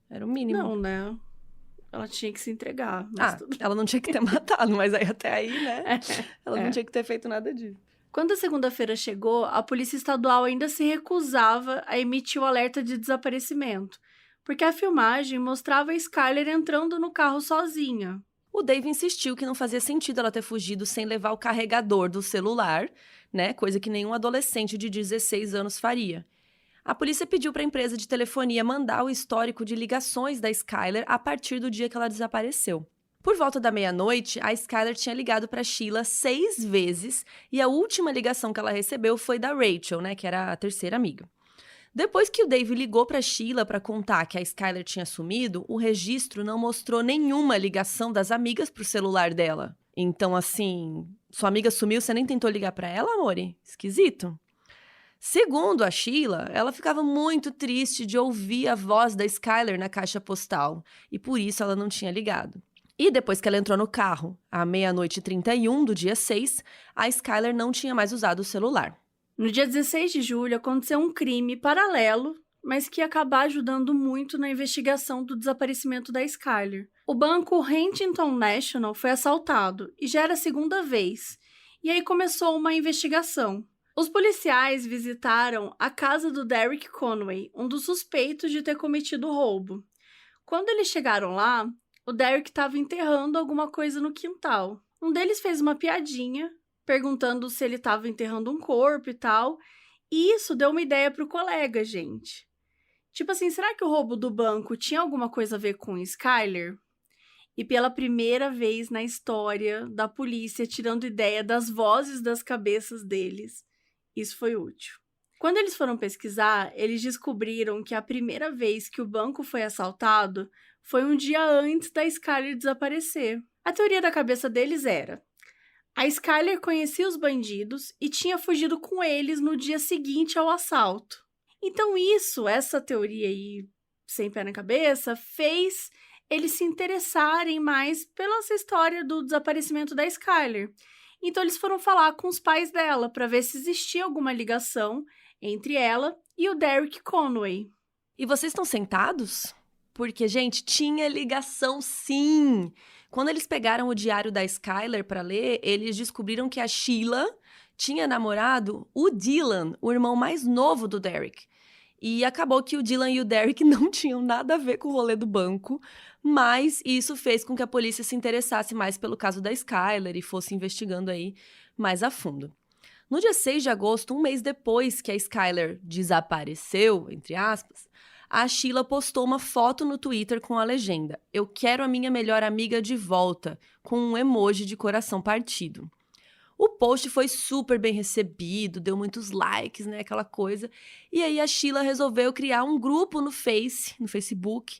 Era o mínimo. Não, né? Ela tinha que se entregar. Ela não tinha que ter matado, mas aí até aí, né? Ela não tinha que ter feito nada disso. Quando a segunda-feira chegou, a Polícia Estadual ainda se recusava a emitir o alerta de desaparecimento, porque a filmagem mostrava a Skyler entrando no carro sozinha. O Dave insistiu que não fazia sentido ela ter fugido sem levar o carregador do celular, né? Coisa que nenhum adolescente de 16 anos faria. A polícia pediu para a empresa de telefonia mandar o histórico de ligações da Skyler a partir do dia que ela desapareceu. Por volta da meia-noite, a Skyler tinha ligado para Sheila 6 vezes e a última ligação que ela recebeu foi da Rachel, né? Que era a terceira amiga. Depois que o Dave ligou para Sheila para contar que a Skyler tinha sumido, o registro não mostrou nenhuma ligação das amigas para o celular dela. Então, assim, sua amiga sumiu, você nem tentou ligar pra ela, amore? Esquisito. Segundo a Sheila, ela ficava muito triste de ouvir a voz da Skyler na caixa postal, e por isso ela não tinha ligado. E depois que ela entrou no carro, à 00h31 do dia 6, a Skyler não tinha mais usado o celular. No dia 16 de julho, aconteceu um crime paralelo, mas que ia acabar ajudando muito na investigação do desaparecimento da Skyler. O banco Huntington National foi assaltado, e já era a segunda vez, e aí começou uma investigação. Os policiais visitaram a casa do Derek Conway, um dos suspeitos de ter cometido o roubo. Quando eles chegaram lá, o Derek estava enterrando alguma coisa no quintal. Um deles fez uma piadinha, perguntando se ele estava enterrando um corpo e tal, e isso deu uma ideia pro colega, gente. Tipo assim, será que o roubo do banco tinha alguma coisa a ver com Skyler? E pela primeira vez na história da polícia tirando ideia das vozes das cabeças deles, isso foi útil. Quando eles foram pesquisar, eles descobriram que a primeira vez que o banco foi assaltado foi um dia antes da Skyler desaparecer. A teoria da cabeça deles era: a Skyler conhecia os bandidos e tinha fugido com eles no dia seguinte ao assalto. Então essa teoria aí, sem pé na cabeça, fez eles se interessarem mais pela essa história do desaparecimento da Skyler. Então eles foram falar com os pais dela para ver se existia alguma ligação entre ela e o Derek Conway. E vocês estão sentados? Porque, gente, tinha ligação sim! Quando eles pegaram o diário da Skyler para ler, eles descobriram que a Sheila tinha namorado o Dylan, o irmão mais novo do Derek. E acabou que o Dylan e o Derek não tinham nada a ver com o rolê do banco, mas isso fez com que a polícia se interessasse mais pelo caso da Skyler e fosse investigando aí mais a fundo. No dia 6 de agosto, um mês depois que a Skyler desapareceu, entre aspas, a Sheila postou uma foto no Twitter com a legenda: "Eu quero a minha melhor amiga de volta", com um emoji de coração partido. O post foi super bem recebido, deu muitos likes, né, aquela coisa. E aí a Sheila resolveu criar um grupo no Facebook,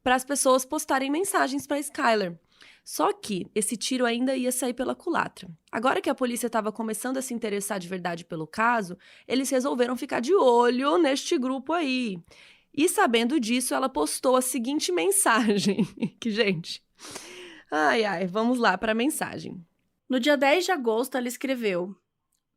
para as pessoas postarem mensagens para Skyler. Só que esse tiro ainda ia sair pela culatra. Agora que a polícia estava começando a se interessar de verdade pelo caso, eles resolveram ficar de olho neste grupo aí. E sabendo disso, ela postou a seguinte mensagem. Que, gente... Ai, vamos lá para a mensagem. No dia 10 de agosto, ela escreveu: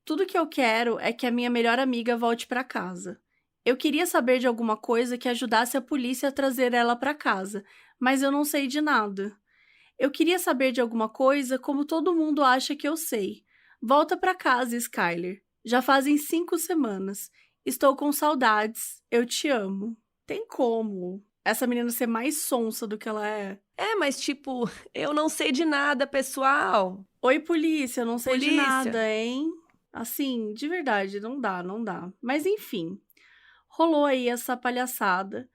"Tudo que eu quero é que a minha melhor amiga volte para casa. Eu queria saber de alguma coisa que ajudasse a polícia a trazer ela para casa, mas eu não sei de nada. Eu queria saber de alguma coisa como todo mundo acha que eu sei. Volta para casa, Skyler. Já fazem 5 semanas. Estou com saudades. Eu te amo." Tem como essa menina ser mais sonsa do que ela é? Mas tipo, eu não sei de nada, pessoal. Oi, polícia, eu não sei de Polícia. nada, hein? Assim, de verdade, não dá. Mas enfim, rolou aí essa palhaçada.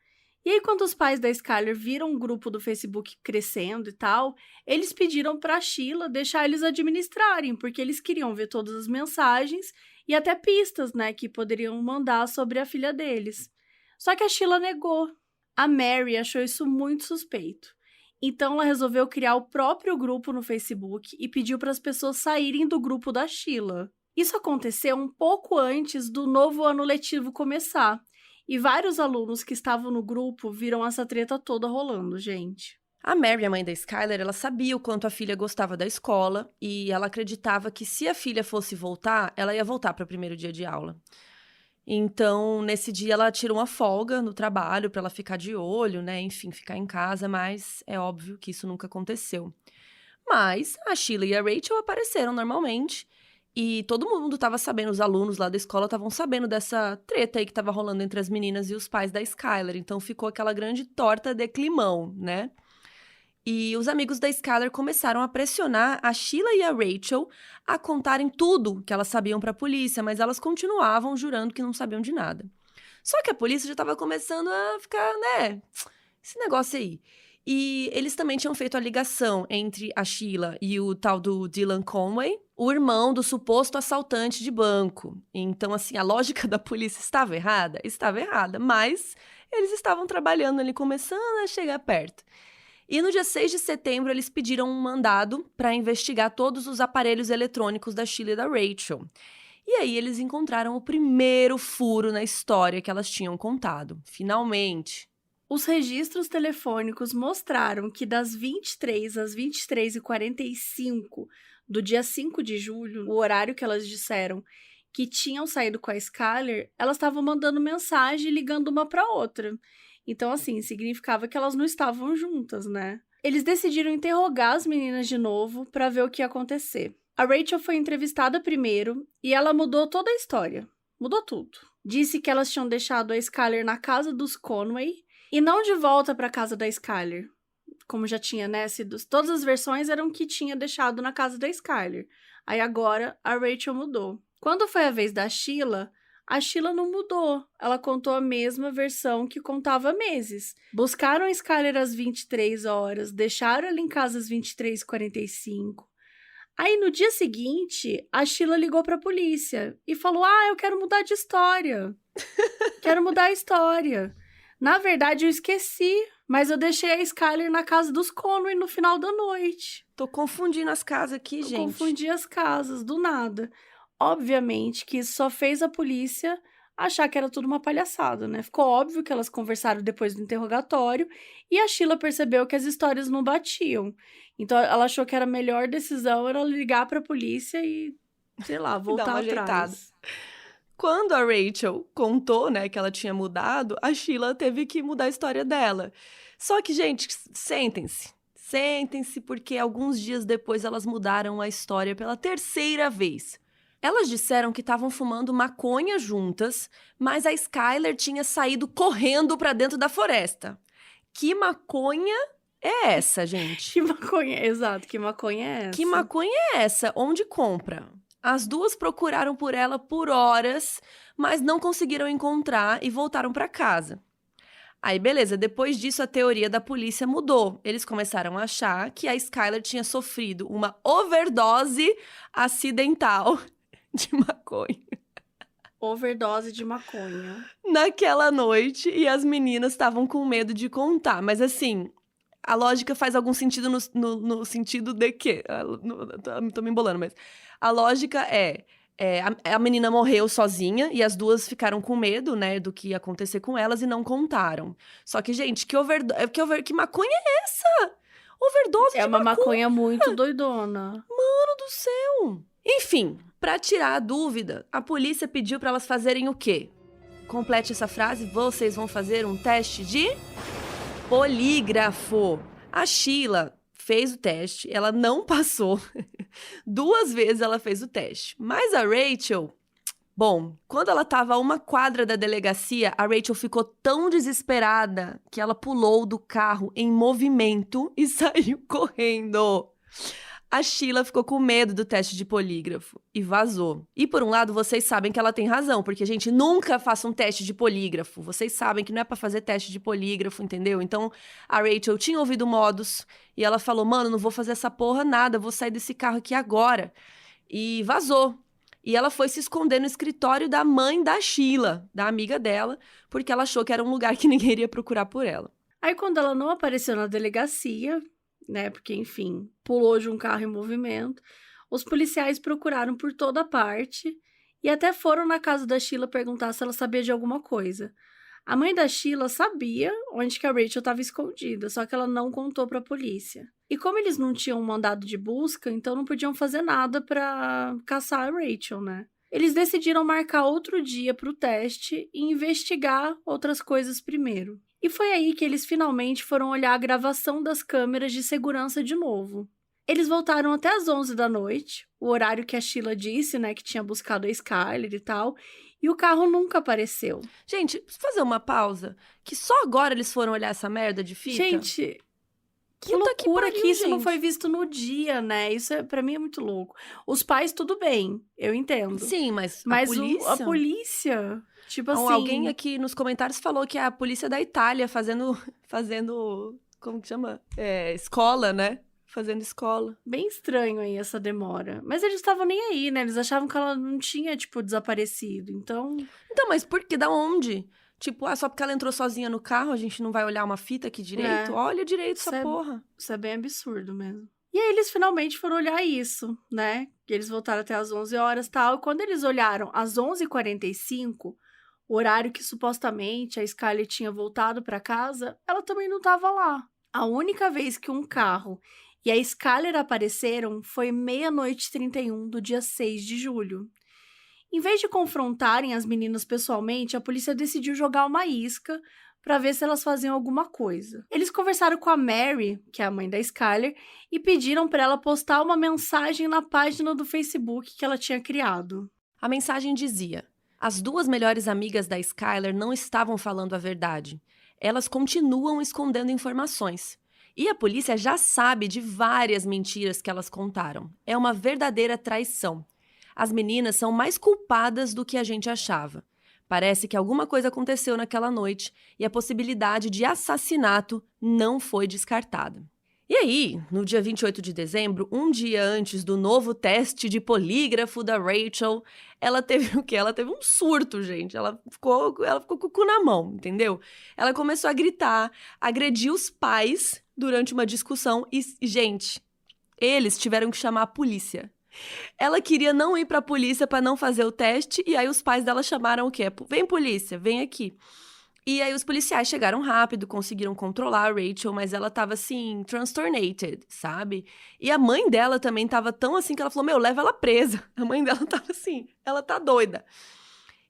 E aí, quando os pais da Skyler viram o grupo do Facebook crescendo e tal, eles pediram pra Sheila deixar eles administrarem, porque eles queriam ver todas as mensagens e até pistas, né, que poderiam mandar sobre a filha deles. Só que a Sheila negou. A Mary achou isso muito suspeito. Então, ela resolveu criar o próprio grupo no Facebook e pediu para as pessoas saírem do grupo da Sheila. Isso aconteceu um pouco antes do novo ano letivo começar. E vários alunos que estavam no grupo viram essa treta toda rolando, gente. A Mary, a mãe da Skyler, ela sabia o quanto a filha gostava da escola e ela acreditava que se a filha fosse voltar, ela ia voltar para o primeiro dia de aula. Então, nesse dia, ela tirou uma folga no trabalho para ela ficar de olho, né? Enfim, ficar em casa, mas é óbvio que isso nunca aconteceu. Mas a Sheila e a Rachel apareceram normalmente e todo mundo estava sabendo, os alunos lá da escola estavam sabendo dessa treta aí que estava rolando entre as meninas e os pais da Skyler. Então, ficou aquela grande torta de climão, né? E os amigos da Skyler começaram a pressionar a Sheila e a Rachel a contarem tudo que elas sabiam para a polícia, mas elas continuavam jurando que não sabiam de nada. Só que a polícia já estava começando a ficar, né, esse negócio aí. E eles também tinham feito a ligação entre a Sheila e o tal do Dylan Conway, o irmão do suposto assaltante de banco. Então, assim, a lógica da polícia estava errada? Estava errada, mas eles estavam trabalhando ali, começando a chegar perto. E no dia 6 de setembro, eles pediram um mandado para investigar todos os aparelhos eletrônicos da Sheila e da Rachel. E aí eles encontraram o primeiro furo na história que elas tinham contado. Finalmente. Os registros telefônicos mostraram que das 23 às 23h45 do dia 5 de julho, o horário que elas disseram que tinham saído com a Skyler, elas estavam mandando mensagem e ligando uma para outra. Então, assim, significava que elas não estavam juntas, né? Eles decidiram interrogar as meninas de novo para ver o que ia acontecer. A Rachel foi entrevistada primeiro e ela mudou toda a história. Mudou tudo. Disse que elas tinham deixado a Skyler na casa dos Conway e não de volta para a casa da Skyler. Como já tinha, né, sido... Todas as versões eram que tinha deixado na casa da Skyler. Aí agora a Rachel mudou. Quando foi a vez da Sheila, a Sheila não mudou. Ela contou a mesma versão que contava há meses. Buscaram a Skyler às 23 horas, deixaram ela em casa às 23h45. Aí, no dia seguinte, a Sheila ligou pra polícia e falou: eu quero mudar de história. Quero mudar a história. Na verdade, eu esqueci, mas eu deixei a Skyler na casa dos Conway no final da noite. Tô confundindo as casas aqui, gente. Confundi as casas, do nada. Obviamente que isso só fez a polícia achar que era tudo uma palhaçada, né? Ficou óbvio que elas conversaram depois do interrogatório e a Sheila percebeu que as histórias não batiam. Então, ela achou que era a melhor decisão era ligar pra polícia e, sei lá, voltar atrás. Quando a Rachel contou, né, que ela tinha mudado, a Sheila teve que mudar a história dela. Só que, gente, sentem-se. Sentem-se, porque alguns dias depois elas mudaram a história pela terceira vez. Elas disseram que estavam fumando maconha juntas, mas a Skyler tinha saído correndo pra dentro da floresta. Que maconha é essa, gente? Que maconha, exato, que maconha é essa? Que maconha é essa? Onde compra? As duas procuraram por ela por horas, mas não conseguiram encontrar e voltaram para casa. Aí, beleza, depois disso a teoria da polícia mudou. Eles começaram a achar que a Skyler tinha sofrido uma overdose acidental de maconha. Overdose de maconha. Naquela noite, e as meninas estavam com medo de contar. Mas assim, a lógica faz algum sentido no sentido de que... Tô me embolando, mas... A lógica a menina morreu sozinha e as duas ficaram com medo, né, do que ia acontecer com elas e não contaram. Só que, gente, que maconha é essa? Overdose de maconha? É uma maconha muito doidona. Mano do céu! Enfim, pra tirar a dúvida, a polícia pediu pra elas fazerem o quê? Complete essa frase, vocês vão fazer um teste de polígrafo. A Sheila fez o teste, ela não passou. 2 vezes ela fez o teste. Mas a Rachel... Bom, quando ela estava a 1 quadra da delegacia, a Rachel ficou tão desesperada que ela pulou do carro em movimento e saiu correndo. A Sheila ficou com medo do teste de polígrafo e vazou. E por um lado, vocês sabem que ela tem razão, porque, gente, nunca faça um teste de polígrafo. Vocês sabem que não é pra fazer teste de polígrafo, entendeu? Então, a Rachel tinha ouvido modos e ela falou, mano, não vou fazer essa porra nada, vou sair desse carro aqui agora. E vazou. E ela foi se esconder no escritório da mãe da Sheila, da amiga dela, porque ela achou que era um lugar que ninguém iria procurar por ela. Aí, quando ela não apareceu na delegacia, né, porque, enfim, pulou de um carro em movimento, os policiais procuraram por toda parte e até foram na casa da Sheila perguntar se ela sabia de alguma coisa. A mãe da Sheila sabia onde que a Rachel estava escondida, só que ela não contou para a polícia. E como eles não tinham mandado de busca, então não podiam fazer nada para caçar a Rachel, né? Eles decidiram marcar outro dia para o teste e investigar outras coisas primeiro. E foi aí que eles finalmente foram olhar a gravação das câmeras de segurança de novo. Eles voltaram até as 11 da noite, o horário que a Sheila disse, né, que tinha buscado a Skyler e tal, e o carro nunca apareceu. Gente, preciso fazer uma pausa, que só agora eles foram olhar essa merda de fita? Gente, que Puta loucura pariu, que isso não gente. foi visto no dia, né? Isso pra mim é muito louco. Os pais, tudo bem, eu entendo. Sim, mas Mas a polícia... a polícia, tipo assim... Alguém aqui nos comentários falou que é a polícia da Itália fazendo como que chama? Escola, né? Fazendo escola. Bem estranho aí essa demora. Mas eles estavam nem aí, né? Eles achavam que ela não tinha, tipo, desaparecido. Então, Então, mas por que? Da onde? Tipo, só porque ela entrou sozinha no carro, a gente não vai olhar uma fita aqui direito? Olha direito essa porra. Isso é bem absurdo mesmo. E aí eles finalmente foram olhar isso, né? E eles voltaram até às 11 horas e tal. E quando eles olharam às 11h45, o horário que supostamente a Skyler tinha voltado para casa, ela também não estava lá. A única vez que um carro e a Skyler apareceram foi 00:31 do dia 6 de julho. Em vez de confrontarem as meninas pessoalmente, a polícia decidiu jogar uma isca para ver se elas faziam alguma coisa. Eles conversaram com a Mary, que é a mãe da Skyler, e pediram para ela postar uma mensagem na página do Facebook que ela tinha criado. A mensagem dizia: as duas melhores amigas da Skyler não estavam falando a verdade. Elas continuam escondendo informações. E a polícia já sabe de várias mentiras que elas contaram. É uma verdadeira traição. As meninas são mais culpadas do que a gente achava. Parece que alguma coisa aconteceu naquela noite e a possibilidade de assassinato não foi descartada. E aí, no dia 28 de dezembro, um dia antes do novo teste de polígrafo da Rachel, ela teve o quê? Ela teve um surto, gente. Ela ficou com o cu na mão, entendeu? Ela começou a gritar, agredir os pais durante uma discussão e, gente, eles tiveram que chamar a polícia. Ela queria não ir pra polícia pra não fazer o teste, e aí os pais dela chamaram o quê? Vem polícia, vem aqui. E aí os policiais chegaram rápido, conseguiram controlar a Rachel, mas ela tava assim, transtornated, sabe? E a mãe dela também tava tão assim que ela falou, leva ela presa. A mãe dela tava assim, ela tá doida.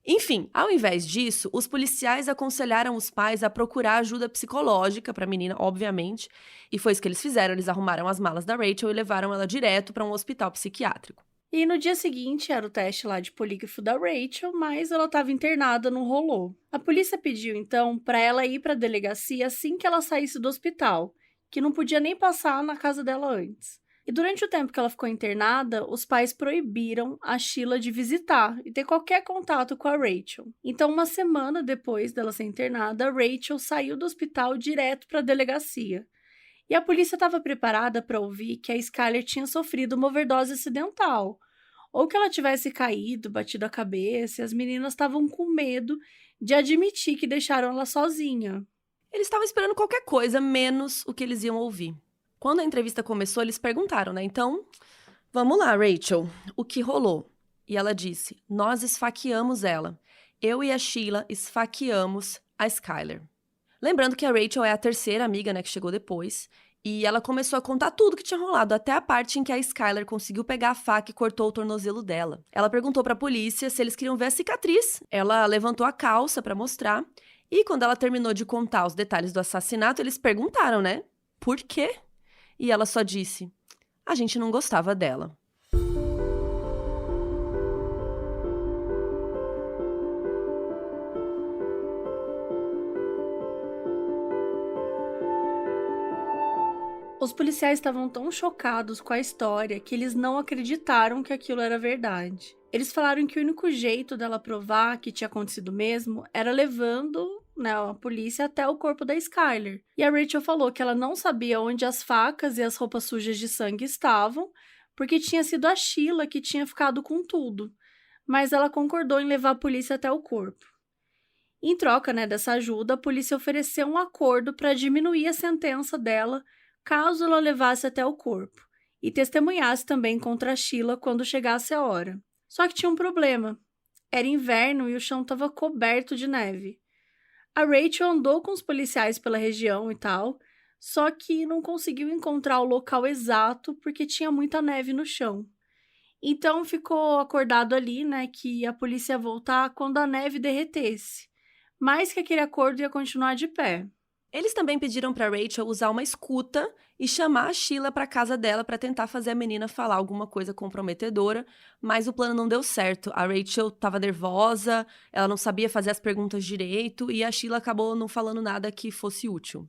Enfim, ao invés disso, os policiais aconselharam os pais a procurar ajuda psicológica para a menina, obviamente, e foi isso que eles fizeram. Eles arrumaram as malas da Rachel e levaram ela direto para um hospital psiquiátrico. E no dia seguinte era o teste lá de polígrafo da Rachel, mas ela estava internada, não rolou. A polícia pediu então para ela ir para a delegacia assim que ela saísse do hospital, que não podia nem passar na casa dela antes. E durante o tempo que ela ficou internada, os pais proibiram a Sheila de visitar e ter qualquer contato com a Rachel. Então, uma semana depois dela ser internada, a Rachel saiu do hospital direto para a delegacia. E a polícia estava preparada para ouvir que a Skyler tinha sofrido uma overdose acidental, ou que ela tivesse caído, batido a cabeça, e as meninas estavam com medo de admitir que deixaram ela sozinha. Eles estavam esperando qualquer coisa, menos o que eles iam ouvir. Quando a entrevista começou, eles perguntaram, né? Então, vamos lá, Rachel, o que rolou? E ela disse, nós esfaqueamos ela. Eu e a Sheila esfaqueamos a Skyler. Lembrando que a Rachel é a terceira amiga, né, que chegou depois. E ela começou a contar tudo que tinha rolado, até a parte em que a Skyler conseguiu pegar a faca e cortou o tornozelo dela. Ela perguntou pra polícia se eles queriam ver a cicatriz. Ela levantou a calça pra mostrar. E quando ela terminou de contar os detalhes do assassinato, eles perguntaram, né? Por quê? E ela só disse, a gente não gostava dela. Os policiais estavam tão chocados com a história que eles não acreditaram que aquilo era verdade. Eles falaram que o único jeito dela provar que tinha acontecido mesmo era levando, né, a polícia até o corpo da Skyler. E a Rachel falou que ela não sabia onde as facas e as roupas sujas de sangue estavam, porque tinha sido a Sheila que tinha ficado com tudo. Mas ela concordou em levar a polícia até o corpo. Em troca, né, dessa ajuda, a polícia ofereceu um acordo para diminuir a sentença dela caso ela levasse até o corpo, e testemunhasse também contra a Sheila quando chegasse a hora. Só que tinha um problema. Era inverno e o chão estava coberto de neve. A Rachel andou com os policiais pela região e tal, só que não conseguiu encontrar o local exato porque tinha muita neve no chão. Então ficou acordado ali, né, que a polícia ia voltar quando a neve derretesse, mas que aquele acordo ia continuar de pé. Eles também pediram para Rachel usar uma escuta e chamar a Sheila para casa dela para tentar fazer a menina falar alguma coisa comprometedora, mas o plano não deu certo. A Rachel estava nervosa, ela não sabia fazer as perguntas direito e a Sheila acabou não falando nada que fosse útil.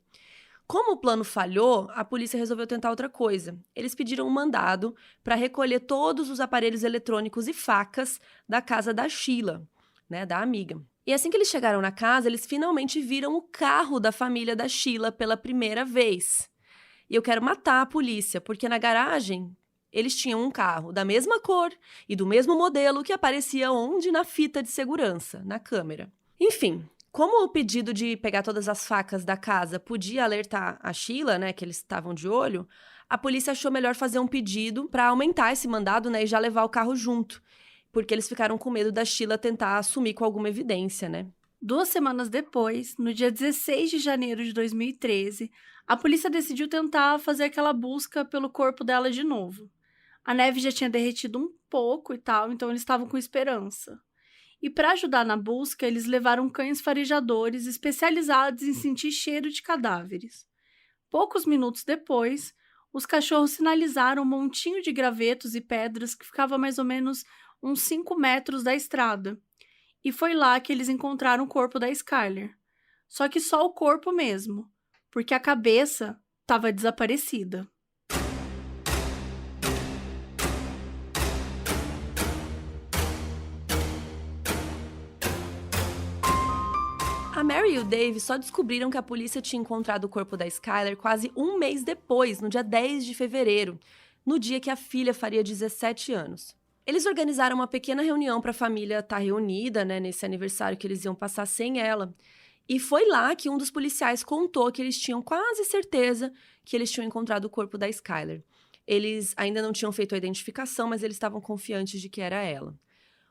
Como o plano falhou, a polícia resolveu tentar outra coisa. Eles pediram um mandado para recolher todos os aparelhos eletrônicos e facas da casa da Sheila, né, da amiga. E assim que eles chegaram na casa, eles finalmente viram o carro da família da Sheila pela primeira vez. E eu quero matar a polícia, porque na garagem eles tinham um carro da mesma cor e do mesmo modelo que aparecia onde? Na fita de segurança, na câmera. Enfim, Como o pedido de pegar todas as facas da casa podia alertar a Sheila, né, que eles estavam de olho, a polícia achou melhor fazer um pedido para aumentar esse mandado, né, e já levar o carro junto, porque eles ficaram com medo da Sheila tentar assumir com alguma evidência, né? 2 semanas depois, no dia 16 de janeiro de 2013, a polícia decidiu tentar fazer aquela busca pelo corpo dela de novo. A neve já tinha derretido um pouco e tal, então eles estavam com esperança. E para ajudar na busca, eles levaram cães farejadores especializados em sentir cheiro de cadáveres. Poucos minutos depois, os cachorros sinalizaram um montinho de gravetos e pedras que ficava a mais ou menos uns 5 metros da estrada. E foi lá que eles encontraram o corpo da Skyler. Só que só o corpo mesmo, porque a cabeça estava desaparecida. A Mary e o Dave só descobriram que a polícia tinha encontrado o corpo da Skyler quase um mês depois, no dia 10 de fevereiro, no dia que a filha faria 17 anos. Eles organizaram uma pequena reunião para a família estar reunida, né, nesse aniversário que eles iam passar sem ela. E foi lá que um dos policiais contou que eles tinham quase certeza que eles tinham encontrado o corpo da Skyler. Eles ainda não tinham feito a identificação, mas eles estavam confiantes de que era ela.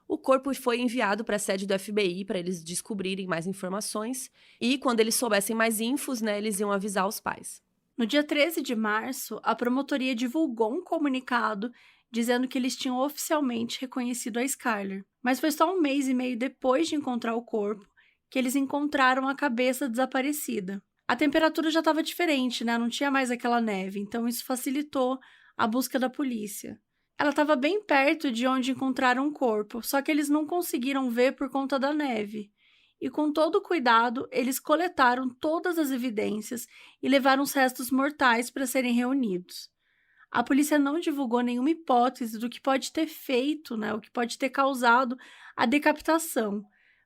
O corpo foi enviado para a sede do FBI para eles descobrirem mais informações e, quando eles soubessem mais infos, né, eles iam avisar os pais. No dia 13 de março, a promotoria divulgou um comunicado dizendo que eles tinham oficialmente reconhecido a Skyler. Mas foi só um mês e meio depois de encontrar o corpo que eles encontraram a cabeça desaparecida. A temperatura já estava diferente, né? Não tinha mais aquela neve, então isso facilitou a busca da polícia. Ela estava bem perto de onde encontraram o corpo, só que eles não conseguiram ver por conta da neve. E com todo cuidado, eles coletaram todas as evidências e levaram os restos mortais para serem reunidos. A polícia não divulgou nenhuma hipótese do que pode ter feito, né, o que pode ter causado a decapitação,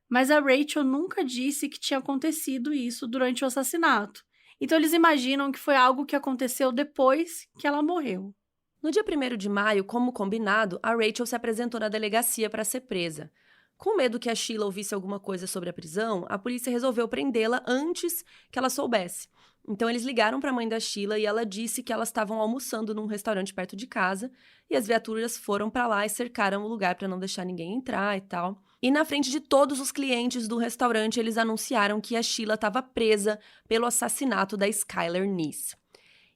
mas a Rachel nunca disse que tinha acontecido isso durante o assassinato. Então eles imaginam que foi algo que aconteceu depois que ela morreu. No dia 1º de maio, como combinado, a Rachel se apresentou na delegacia para ser presa. Com medo que a Sheila ouvisse alguma coisa sobre a prisão, a polícia resolveu prendê-la antes que ela soubesse. Então eles ligaram para a mãe da Sheila e ela disse que elas estavam almoçando num restaurante perto de casa e as viaturas foram para lá e cercaram o lugar para não deixar ninguém entrar e tal. E na frente de todos os clientes do restaurante, eles anunciaram que a Sheila estava presa pelo assassinato da Skyler Neese.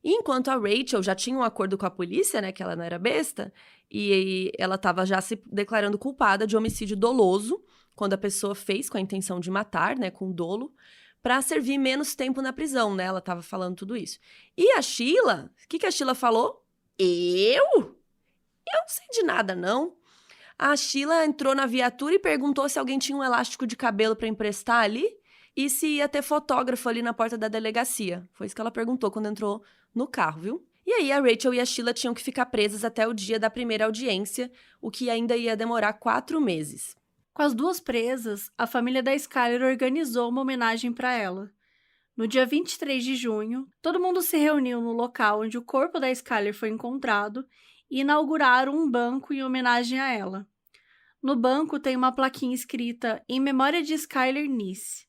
E enquanto a Rachel já tinha um acordo com a polícia, né, que ela não era besta, e ela estava já se declarando culpada de homicídio doloso, quando a pessoa fez com a intenção de matar, né, com dolo, para servir menos tempo na prisão, né? Ela estava falando tudo isso. E a Sheila, o que a Sheila falou? Eu não sei de nada, não. A Sheila entrou na viatura e perguntou se alguém tinha um elástico de cabelo para emprestar ali e se ia ter fotógrafo ali na porta da delegacia. Foi isso que ela perguntou quando entrou no carro, viu? E aí a Rachel e a Sheila tinham que ficar presas até o dia da primeira audiência, o que ainda ia demorar 4 meses. Com as duas presas, a família da Skyler organizou uma homenagem para ela. No dia 23 de junho, todo mundo se reuniu no local onde o corpo da Skyler foi encontrado e inauguraram um banco em homenagem a ela. No banco tem uma plaquinha escrita "Em memória de Skyler Neese,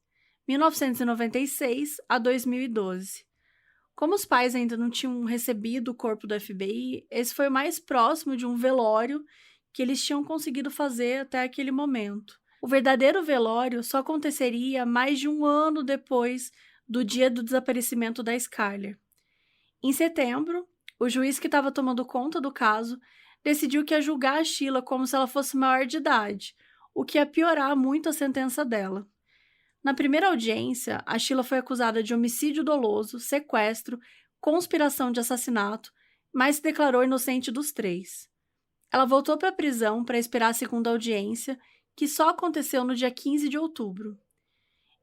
1996 a 2012". Como os pais ainda não tinham recebido o corpo do FBI, esse foi o mais próximo de um velório que eles tinham conseguido fazer até aquele momento. O verdadeiro velório só aconteceria mais de 1 ano depois do dia do desaparecimento da Skyler. Em setembro, o juiz que estava tomando conta do caso decidiu que ia julgar a Sheila como se ela fosse maior de idade, o que ia piorar muito a sentença dela. Na primeira audiência, a Sheila foi acusada de homicídio doloso, sequestro, conspiração de assassinato, mas se declarou inocente dos 3. Ela voltou para a prisão para esperar a segunda audiência, que só aconteceu no dia 15 de outubro.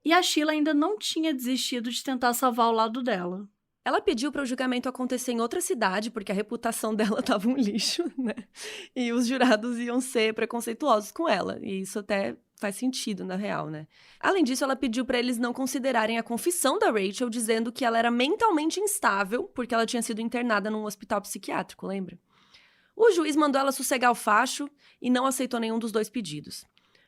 E a Sheila ainda não tinha desistido de tentar salvar o lado dela. Ela pediu para o julgamento acontecer em outra cidade, porque a reputação dela estava um lixo, né? E os jurados iam ser preconceituosos com ela. E isso até faz sentido, na real, né? Além disso, ela pediu para eles não considerarem a confissão da Rachel, dizendo que ela era mentalmente instável, porque ela tinha sido internada num hospital psiquiátrico, lembra? O juiz mandou ela sossegar o facho e não aceitou nenhum dos 2 pedidos.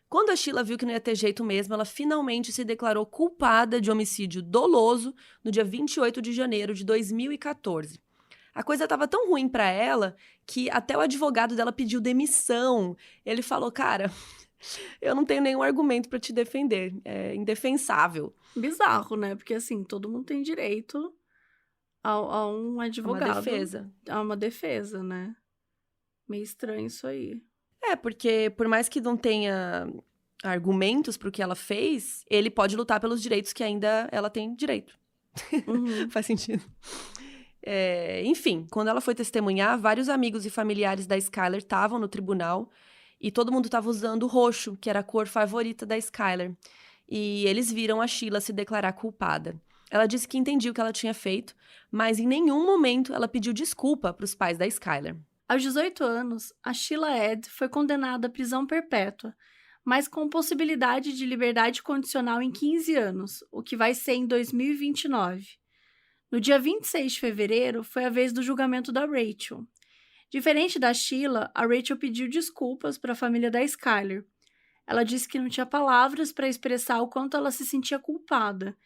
Quando a Sheila viu que não ia ter jeito mesmo, ela finalmente se declarou culpada de homicídio doloso no dia 28 de janeiro de 2014. A coisa estava tão ruim para ela que até o advogado dela pediu demissão. Ele falou, cara, eu não tenho nenhum argumento para te defender, é indefensável. Bizarro, né? Porque, assim, todo mundo tem direito a um advogado. Uma defesa. A uma defesa, né? Meio estranho isso aí. Porque por mais que não tenha argumentos para o que ela fez, ele pode lutar pelos direitos que ainda ela tem direito. Uhum. Faz sentido. Enfim, quando ela foi testemunhar, vários amigos e familiares da Skyler estavam no tribunal e todo mundo estava usando o roxo, que era a cor favorita da Skyler. E eles viram a Sheila se declarar culpada. Ela disse que entendia o que ela tinha feito, mas em nenhum momento ela pediu desculpa para os pais da Skyler. Aos 18 anos, a Sheila Ed foi condenada à prisão perpétua, mas com possibilidade de liberdade condicional em 15 anos, o que vai ser em 2029. No dia 26 de fevereiro, foi a vez do julgamento da Rachel. Diferente da Sheila, a Rachel pediu desculpas para a família da Skyler. Ela disse que não tinha palavras para expressar o quanto ela se sentia culpada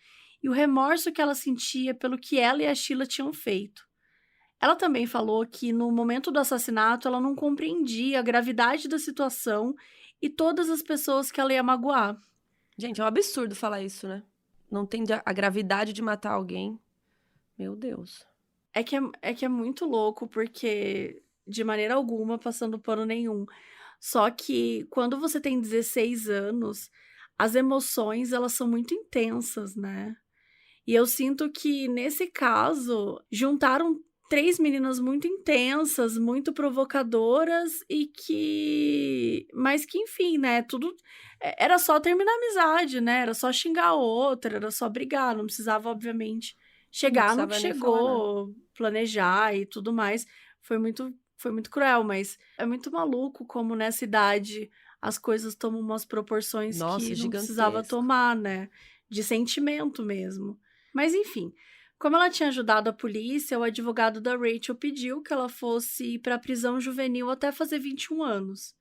e o remorso que ela sentia pelo que ela e a Sheila tinham feito. Ela também falou que, no momento do assassinato, ela não compreendia a gravidade da situação e todas as pessoas que ela ia magoar. Gente, é um absurdo falar isso, né? Não tem a gravidade de matar alguém. Meu Deus. É que é muito louco, porque, de maneira alguma, passando pano nenhum. Só que, quando você tem 16 anos, as emoções, elas são muito intensas, né? E eu sinto que, nesse caso, juntaram 3 meninas muito intensas, muito provocadoras mas que, enfim, né, tudo era só terminar a amizade, né, era só xingar a outra, era só brigar, não precisava, obviamente, chegar no que chegou, planejar e tudo mais. Foi muito cruel, mas é muito maluco como nessa idade as coisas tomam umas proporções que não precisava tomar, né, de sentimento mesmo. Mas, enfim, como ela tinha ajudado a polícia, o advogado da Rachel pediu que ela fosse para a prisão juvenil até fazer 21 anos.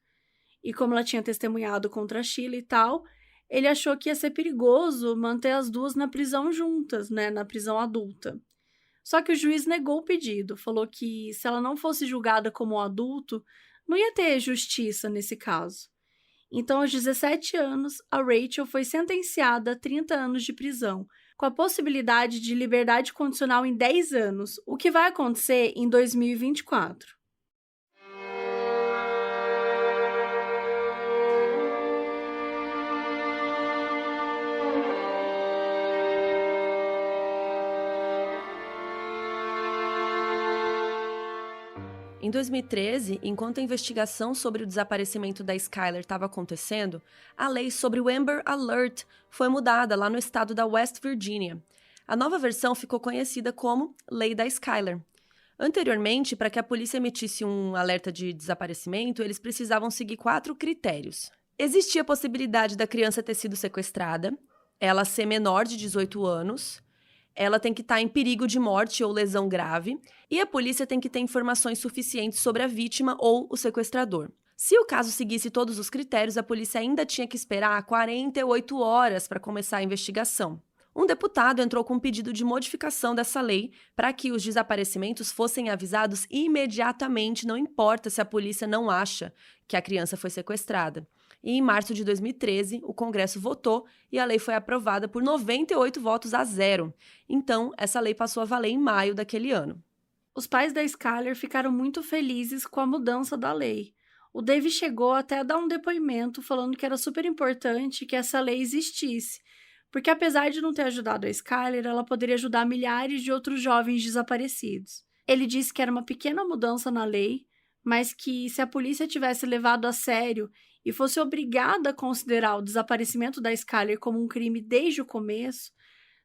E como ela tinha testemunhado contra a Sheila e tal, ele achou que ia ser perigoso manter as duas na prisão juntas, né, na prisão adulta. Só que o juiz negou o pedido, falou que se ela não fosse julgada como um adulto, não ia ter justiça nesse caso. Então, aos 17 anos, a Rachel foi sentenciada a 30 anos de prisão, com a possibilidade de liberdade condicional em 10 anos, o que vai acontecer em 2024. Em 2013, enquanto a investigação sobre o desaparecimento da Skyler estava acontecendo, a lei sobre o Amber Alert foi mudada lá no estado da West Virginia. A nova versão ficou conhecida como Lei da Skyler. Anteriormente, para que a polícia emitisse um alerta de desaparecimento, eles precisavam seguir 4 critérios. Existia a possibilidade da criança ter sido sequestrada, ela ser menor de 18 anos, ela tem que estar em perigo de morte ou lesão grave, e a polícia tem que ter informações suficientes sobre a vítima ou o sequestrador. Se o caso seguisse todos os critérios, a polícia ainda tinha que esperar 48 horas para começar a investigação. Um deputado entrou com um pedido de modificação dessa lei para que os desaparecimentos fossem avisados imediatamente, não importa se a polícia não acha que a criança foi sequestrada. E em março de 2013, o Congresso votou e a lei foi aprovada por 98 votos a 0. Então, essa lei passou a valer em maio daquele ano. Os pais da Skyler ficaram muito felizes com a mudança da lei. O Dave chegou até a dar um depoimento falando que era super importante que essa lei existisse, porque apesar de não ter ajudado a Skyler, ela poderia ajudar milhares de outros jovens desaparecidos. Ele disse que era uma pequena mudança na lei, mas que se a polícia tivesse levado a sério e fosse obrigada a considerar o desaparecimento da Skyler como um crime desde o começo,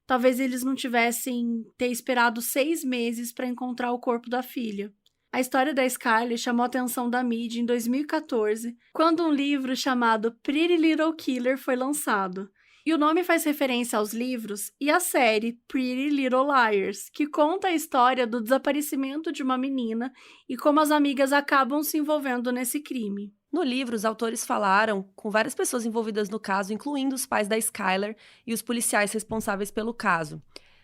talvez eles não tivessem ter esperado 6 meses para encontrar o corpo da filha. A história da Skyler chamou a atenção da mídia em 2014, quando um livro chamado Pretty Little Killer foi lançado. E o nome faz referência aos livros e à série Pretty Little Liars, que conta a história do desaparecimento de uma menina e como as amigas acabam se envolvendo nesse crime. No livro, os autores falaram com várias pessoas envolvidas no caso, incluindo os pais da Skylar e os policiais responsáveis pelo caso.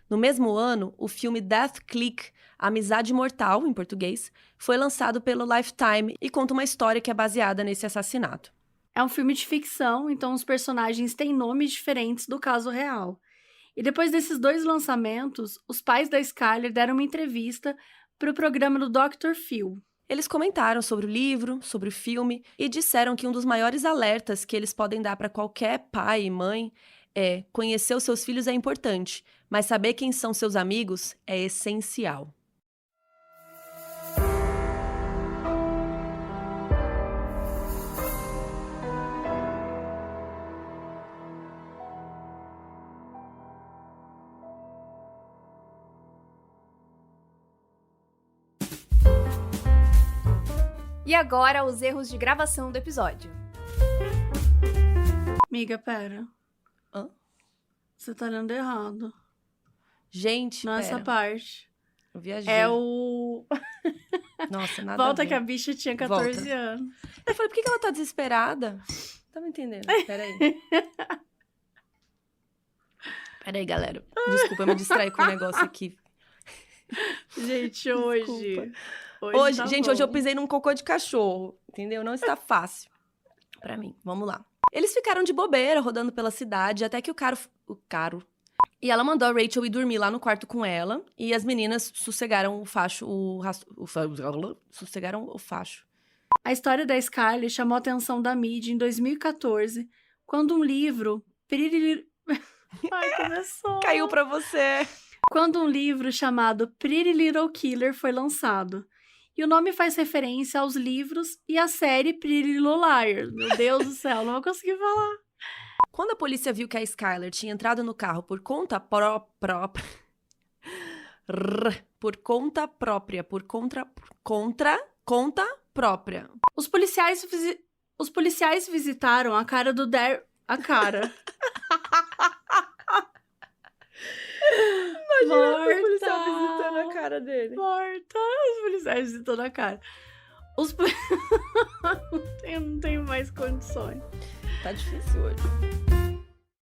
No mesmo ano, o filme Death Click, Amizade Mortal, em português, foi lançado pelo Lifetime e conta uma história que é baseada nesse assassinato. É um filme de ficção, então os personagens têm nomes diferentes do caso real. E depois desses 2 lançamentos, os pais da Skylar deram uma entrevista para o programa do Dr. Phil. Eles comentaram sobre o livro, sobre o filme e disseram que um dos maiores alertas que eles podem dar para qualquer pai e mãe é: conhecer os seus filhos é importante, mas saber quem são seus amigos é essencial. E agora, os erros de gravação do episódio. Amiga, pera. Hã? Você tá lendo errado. Gente, Não é essa parte. Eu viajei. É o... Nossa, nada Volta a ver. que a bicha tinha 14 Volta. anos. Eu falei, por que ela tá desesperada? Tá me entendendo? Peraí. Peraí, galera. Desculpa, eu me distraí com o negócio aqui. Gente, hoje... Desculpa. Hoje, tá Gente, bom. hoje eu pisei num cocô de cachorro, entendeu? Não está fácil pra mim. Vamos lá. Eles ficaram de bobeira, rodando pela cidade, até que o caro... E ela mandou a Rachel ir dormir lá no quarto com ela, e as meninas sossegaram sossegaram o facho. A história da Skylar chamou a atenção da mídia em 2014, quando um livro... Ai, começou! Caiu pra você! Quando um livro chamado Pretty Little Killer foi lançado. E o nome faz referência aos livros e à série Pretty Little Liars. Meu Deus do céu, não vou conseguir falar. Quando a polícia viu que a Skylar tinha entrado no carro por conta própria... Por conta própria. Os policiais visitaram a cara do A cara. Imagina Morta. o policial visitando a cara dele. Morta. Os policiais visitando a cara. Eu não tenho mais condições. Tá difícil hoje.